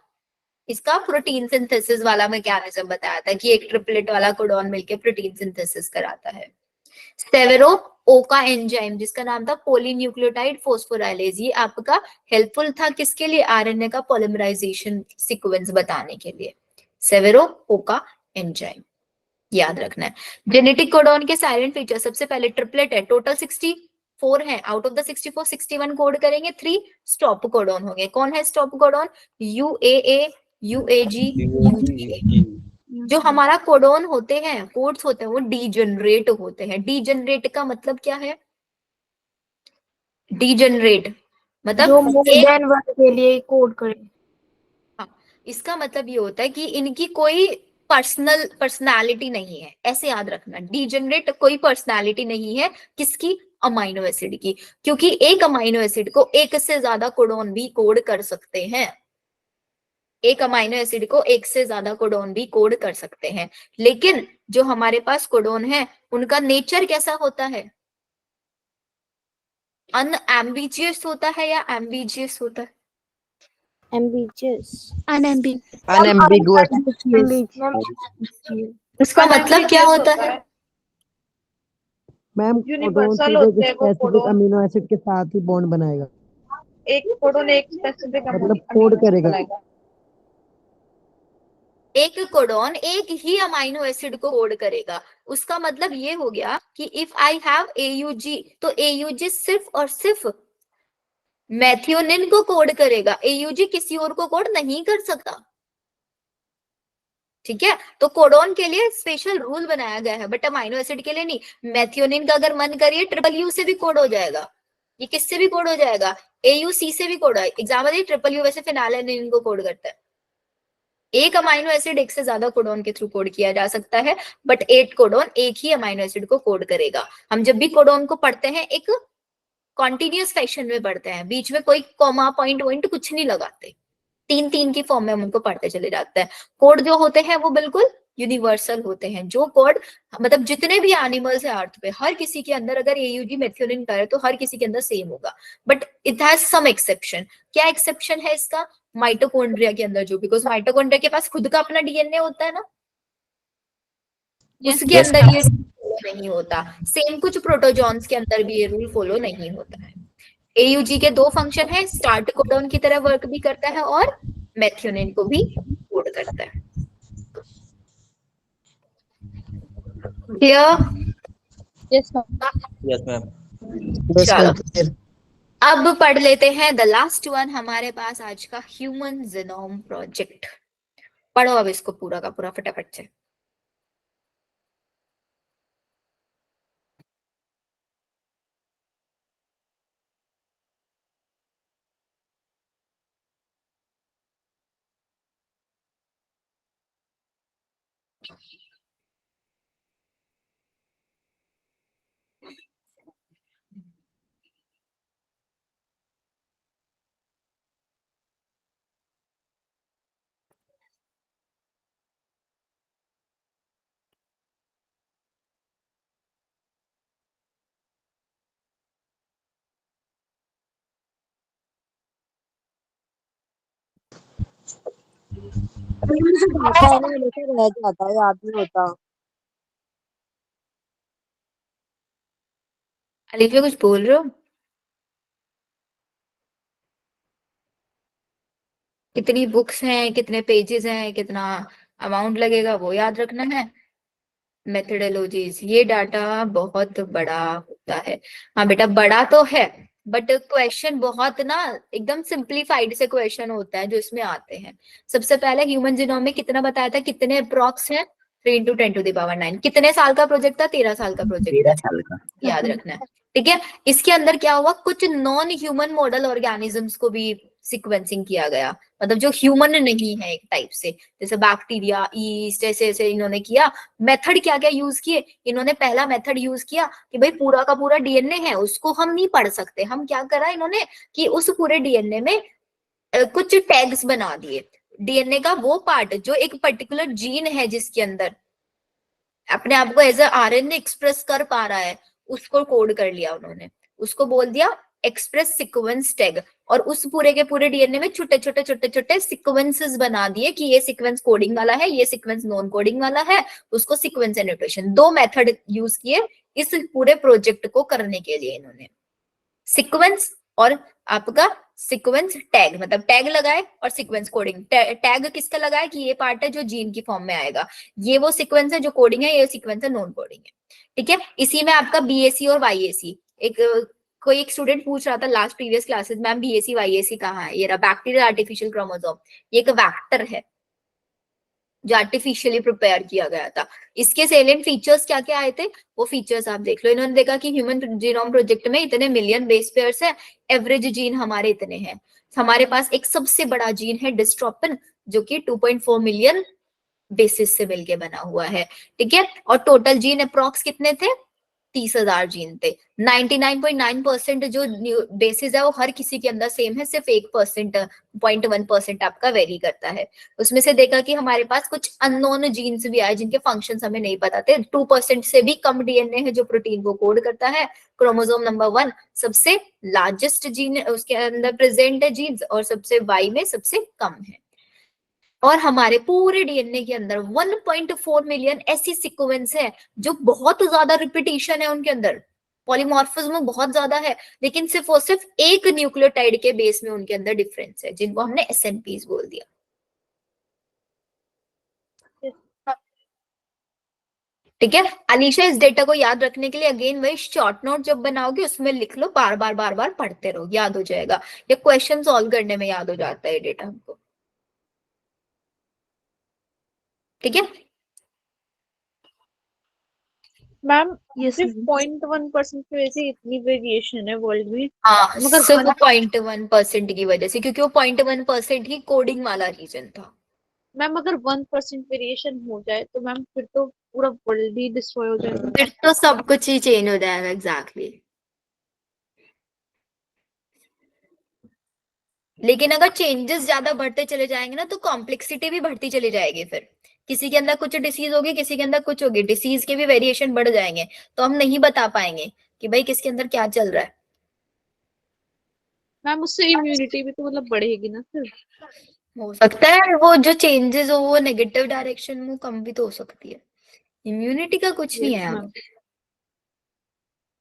इसका प्रोटीन सिंथेसिस वाला मैकेनिज्म बताया था कि एक ट्रिपलेट वाला कोडॉन मिलके प्रोटीन सिंथेसिस कराता है। सेवेरो ओका एंजाइम जिसका नाम था पॉलीन्यूक्लियोटाइड फोस्फोराइलेज, ये आपका हेल्पफुल था किसके लिए, आरएनए का पॉलिमराइजेशन सीक्वेंस बताने के लिए। सेवेरो ओका एंजाइम याद रखना है। जेनेटिक कोडॉन के साइलेंट फीचर, सबसे पहले ट्रिपलेट है, टोटल 64 है, आउट ऑफ द 64 61 कोड करेंगे, 3 स्टॉप कोडॉन होंगे। कौन है stop codon, UAA, UAG, UGA। जो हमारा कोडॉन होते हैं, कोड्स होते हैं, वो डीजनरेट होते हैं। डीजनरेट का मतलब क्या है, डीजनरेट मतलब जो मोर देन वन के लिए कोड करे। हाँ, इसका मतलब ये होता है कि इनकी कोई पर्सनालिटी नहीं है, ऐसे याद रखना। डीजनरेट कोई पर्सनालिटी नहीं है किसकी, अमाइनो एसिड की, क्योंकि एक अमाइनो एसिड को एक से ज्यादा कोडॉन भी कोड कर सकते हैं। एक अमाइनो एसिड को एक से ज्यादा कोडॉन भी कोड कर सकते हैं, लेकिन जो हमारे पास कोडॉन है उनका नेचर कैसा होता है, अनएम्बिजियस होता है या एम्बिजियस होता है, अनएम्बिगुअस। उसका मतलब क्या होता है, मैम यूनिवर्सल होते हैं वो स्पेसिफिक अमीनो एसिड के साथ ही बॉन्ड बनाएगा, एक कोडॉन एक स्पेसिफिक मतलब कोड करेगा। एक कोडॉन एक ही अमाइनो एसिड को कोड करेगा। उसका मतलब ये हो गया कि इफ आई हैव AUG तो AUG सिर्फ और सिर्फ मेथियोनिन को कोड करेगा, AUG किसी और को कोड नहीं कर सकता। ठीक है, तो कोडॉन के लिए स्पेशल रूल बनाया गया है, बट अमाइनो एसिड के लिए नहीं। मेथियोनिन का अगर मन करिए ट्रिपल U से भी कोड हो जाएगा, ये किससे भी कोड हो जाएगा, AUC से भी कोड है। एग्जाम्पल ट्रिपल U वैसे फिनाइलिन को कोड करता है। एक अमाइनो एसिड एक से ज्यादा कोडॉन के थ्रू कोड किया जा सकता है, बट 8 कोडॉन एक ही अमाइनो एसिड को कोड करेगा। हम जब भी कोडॉन को पढ़ते हैं एक कॉन्टिन्यूअस फैशन में पढ़ते हैं, बीच में कोई कॉमा पॉइंट कुछ नहीं लगाते, 3 की फॉर्म में हम उनको पढ़ते चले जाते हैं। कोड जो होते हैं वो बिल्कुल यूनिवर्सल होते हैं। जो कोड मतलब जितने भी एनिमल्स है अर्थ पे, हर किसी के अंदर अगर AUG मेथियोनिन करे तो हर किसी के अंदर सेम होगा, but it has some exception. क्या एक्सेप्शन है इसका, माइटोकॉन्ड्रिया के अंदर जो, बिकॉज माइटोकॉन्ड्रिया के पास खुद का अपना DNA होता है ना, उसके अंदर ये फॉलो नहीं होता। सेम कुछ प्रोटोजॉन्स के अंदर भी ये रूल फॉलो नहीं होता है। AUG के 2 फंक्शन है, स्टार्ट कोडॉन की तरह वर्क भी करता है और मेथियोनिन को भी कोड करता है। Yes ma'am. चलो अब पढ़ लेते हैं द लास्ट वन हमारे पास आज का, ह्यूमन जीनोम प्रोजेक्ट। पढ़ो अब इसको पूरा का पूरा फटाफट से। डाटा है ना हमेशा रह जाता है, याद नहीं होता। अलीफिया कुछ बोल रहे हो? कितनी बुक्स हैं, कितने पेजेस हैं, कितना अमाउंट लगेगा वो याद रखना है। मेथडोलॉजीज, ये डाटा बहुत बड़ा होता है। हाँ बेटा बड़ा तो है, बट क्वेश्चन बहुत ना एकदम सिंप्लीफाइड से क्वेश्चन होता है जो इसमें आते हैं। सबसे पहले ह्यूमन जीनोम में कितना बताया था, कितने अप्रॉक्स हैं, 3 × 10⁻⁹। कितने साल का प्रोजेक्ट था, 13 साल का प्रोजेक्ट 13 था, साल का। याद रखना है। ठीक है, इसके अंदर क्या हुआ, कुछ नॉन ह्यूमन मॉडल ऑर्गेनिजम्स को भी सिक्वेंसिंग किया गया, मतलब जो ह्यूमन नहीं है एक टाइप से, जैसे बैक्टीरिया, ईस्ट, ऐसे ऐसे इन्होंने किया। मेथड क्या क्या यूज किए इन्होंने, पहला मेथड यूज किया कि भाई पूरा का पूरा डीएनए है उसको हम नहीं पढ़ सकते, हम क्या करा इन्होंने कि उस पूरे डीएनए में कुछ टैग्स बना दिए। डीएनए का वो पार्ट जो एक पर्टिकुलर जीन है जिसके अंदर अपने आप को एज ए आरएनए एक्सप्रेस कर पा रहा है, उसको कोड कर लिया उन्होंने, उसको बोल दिया एक्सप्रेस सीक्वेंस टैग। और उस पूरे के पूरे डीएनए में छोटे छोटे छोटे छोटे सीक्वेंसेस बना दिए कि ये सीक्वेंस कोडिंग वाला है, ये सीक्वेंस नॉन कोडिंग वाला है, उसको सीक्वेंस एनोटेशन। दो मेथड यूज किए इस पूरे प्रोजेक्ट को करने के लिए इन्होंने, सीक्वेंस और आपका सीक्वेंस टैग, मतलब टैग लगाए और सीक्वेंस कोडिंग। टैग किसका लगाए कि ये पार्ट है जो जीन की फॉर्म में आएगा, ये वो सीक्वेंस है जो कोडिंग है, ये सीक्वेंस है नॉन कोडिंग है। ठीक है, इसी में आपका बीएसी और वाईएसी, एक कोई एक स्टूडेंट पूछ रहा था last previous classes, ma'am BAC YAC कहाँ है, ये रहा बैक्टीरियल आर्टिफिशियल क्रोमोसोम, ये एक वेक्टर है जो आर्टिफिशियली प्रिपेयर किया गया था। इसके सेलेंट फीचर्स क्या क्या आए थे वो फीचर्स आप देख लो। इन्होंने देखा कि ह्यूमन जीनोम प्रोजेक्ट में इतने मिलियन बेस पेयर्स है, एवरेज जीन हमारे इतने हैं। हमारे पास एक सबसे बड़ा जीन है डिस्ट्रोपिन जो कि 2.4 मिलियन बेसिस से मिलके बना हुआ है। ठीक है, और टोटल जीन अप्रॉक्स कितने थे, 30,000 जीन थे। 99.9% जो बेसिस है वो हर किसी के अंदर सेम है, सिर्फ 1%, 0.1% आपका वेरी करता है। उसमें से देखा कि हमारे पास कुछ अननोन जीन्स भी आए जिनके फंक्शंस हमें नहीं पता थे। 2% से भी कम डीएनए है जो प्रोटीन को कोड करता है। क्रोमोसोम नंबर 1 सबसे लार्जेस्ट जीन उसके अंदर प्रेजेंट है जीन्स, और सबसे वाई में सबसे कम है। और हमारे पूरे डीएनए के अंदर 1.4 मिलियन ऐसी सीक्वेंस है जो बहुत ज्यादा रिपीटिशन है उनके अंदर, पॉलीमॉर्फिज्म बहुत ज्यादा है, लेकिन सिर्फ और सिर्फ एक न्यूक्लियोटाइड के बेस में उनके अंदर डिफरेंस है, जिनको हमने एसएनपीज बोल दिया। ठीक है, अलीशा इस डेटा को याद रखने के लिए अगेन वही शॉर्ट नोट जब बनाओगे उसमें लिख लो, बार बार पढ़ते रहो, याद हो जाएगा। या क्वेश्चन सॉल्व करने में याद हो जाता है डेटा हमको। ठीक है, मैम यस सिर्फ मैम। 0.1% की वजह से इतनी वेरिएशन है वर्ल्ड में। हाँ मगर सिर्फ 0.1% की वजह से, क्योंकि वो 0.1% ही कोडिंग वाला रीजन था। मैम अगर 1% वेरिएशन हो जाए तो मैम फिर तो पूरा वर्ल्ड ही डिस्ट्रॉय हो जाएगा। फिर तो सब कुछ ही चेंज हो जाएगा, एग्जैक्टली। लेकिन अगर चेंजेस ज्यादा बढ़ते चले जाएंगे ना तो कॉम्प्लेक्सिटी भी बढ़ती चली जाएगी। फिर किसी के अंदर कुछ डिसीज होगी, किसी के अंदर कुछ होगी, डिसीज के भी वेरिएशन बढ़ जाएंगे, तो हम नहीं बता पाएंगे कि भाई किसके अंदर क्या चल रहा है। मैम उससे इम्यूनिटी भी तो मतलब बढ़ेगी ना फिर। हो सकता है वो जो चेंजेस हो वो नेगेटिव डायरेक्शन में कम भी तो हो सकती है, इम्यूनिटी का कुछ नहीं यस है। मैम।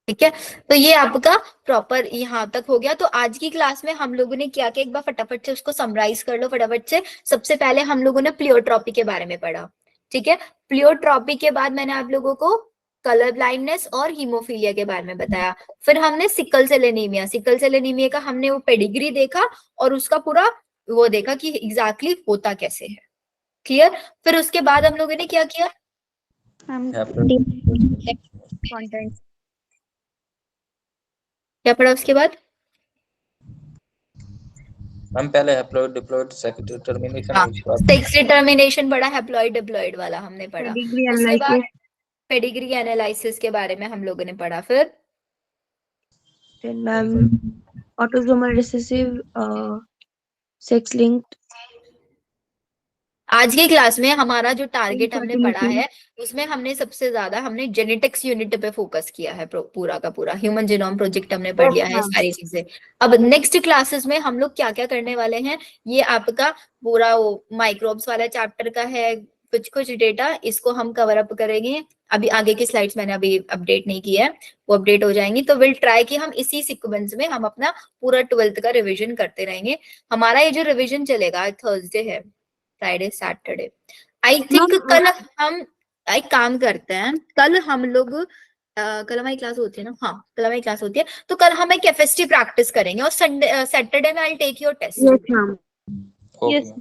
ठीक है, तो ये आपका प्रॉपर यहाँ तक हो गया। तो आज की क्लास में हम लोगों ने क्या किया, एक बार फटाफट से उसको समराइज कर लो फटाफट से। सबसे पहले हम लोगों ने प्लियोट्रॉपी के बारे में पढ़ा। ठीक है, प्लियोट्रॉपी के बाद मैंने आप लोगों को कलर ब्लाइंडनेस और हीमोफीलिया के बारे में बताया। फिर हमने sickle cell anaemia, sickle cell anaemia का हमने वो पेडिग्री देखा और उसका पूरा वो देखा कि एग्जैक्टली होता कैसे है। क्लियर। फिर उसके बाद हम लोगों ने क्या किया, कंटेंट क्या पढ़ा उसके बाद? मैम पहले हैप्लॉइड डिप्लॉइड सेक्स डिटरमिनेशन, हाँ, उसके बाद सेक्स डिटर्मिनेशन पढ़ा, हैप्लॉइड डिप्लॉइड वाला हमने पढ़ा। पेडिग्री उसके बाद एनालिसिस, पेडिग्री एनालिसिस के बारे में हम लोगों ने पढ़ा। फिर ma'am autosomal recessive, sex linked आज की क्लास में हमारा जो टारगेट हमने पढ़ा इनफर्टिलिटी, है उसमें हमने सबसे ज्यादा हमने जेनेटिक्स यूनिट पे फोकस किया है। पूरा का पूरा ह्यूमन जीनोम प्रोजेक्ट हमने पढ़ लिया है, सारी चीजें। अब नेक्स्ट क्लासेस में हम लोग क्या क्या करने वाले हैं, ये आपका पूरा वो माइक्रोब्स वाला चैप्टर का है, कुछ कुछ डेटा इसको हम कवर अप करेंगे। अभी आगे की स्लाइड्स मैंने अभी अपडेट नहीं किया है, वो अपडेट हो जाएंगी। तो विल ट्राई कि हम इसी सीक्वेंस में हम अपना पूरा 12th का रिविजन करते रहेंगे। हमारा ये जो रिविजन चलेगा, थर्सडे है, फ्राइडे, सैटरडे, आई थिंक कल हम एक काम करते हैं, कल हम लोग कल हमारी क्लास होती है ना, हाँ कल हमारी क्लास होती है, तो कल हम एक एफएसटी प्रैक्टिस करेंगे और संडे सैटरडे में I take your test. Yes ma'am, okay yes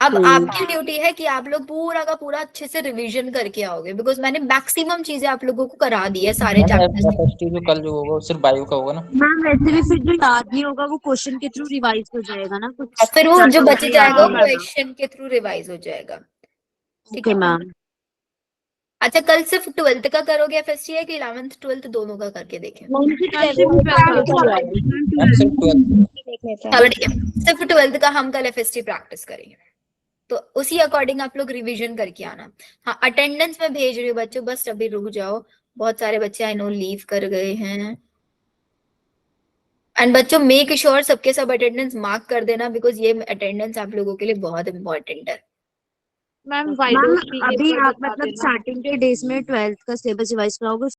अब आपकी ड्यूटी है कि आप लोग पूरा का पूरा अच्छे से रिवीजन करके आओगे, बिकॉज मैंने मैक्सिमम चीजें आप लोगों को करा दी है सारे चैप्टर्स। एफएसटी जो कल जो होगा वो सिर्फ बायो का होगा ना मैम वैसे भी फिर जो याद नहीं होगा वो क्वेश्चन के थ्रू रिवाइज हो जाएगा ना, कुछ फिर वो जो बच याद जाएगा नहीं वो होगा। क्वेश्चन के थ्रू रिवाइज हो जाएगा। ठीक ओके है मैम। अच्छा, कल सिर्फ 12th का करोगे एफएसटी है कि 11th 12th दोनों का करके देखें? मैम सिर्फ 12 चलो ठीक है, सिर्फ 12th का हम कल एफएसटी प्रैक्टिस करेंगे, तो उसी अकॉर्डिंग आप लोग रिवीजन करके आना। हाँ, अटेंडेंस में भेज रही हूँ बच्चों, बस अभी रुक जाओ, बहुत सारे बच्चे आई नो लीव कर गए हैं। एंड बच्चों मेक श्योर सबके सब अटेंडेंस मार्क कर देना, बिकॉज ये अटेंडेंस आप लोगों के लिए बहुत इंपॉर्टेंट है। मैम मैम अभी आप मतलब स्टार्टिंग के डेज में 12th का सिलेबस रिवाइज कराओगे,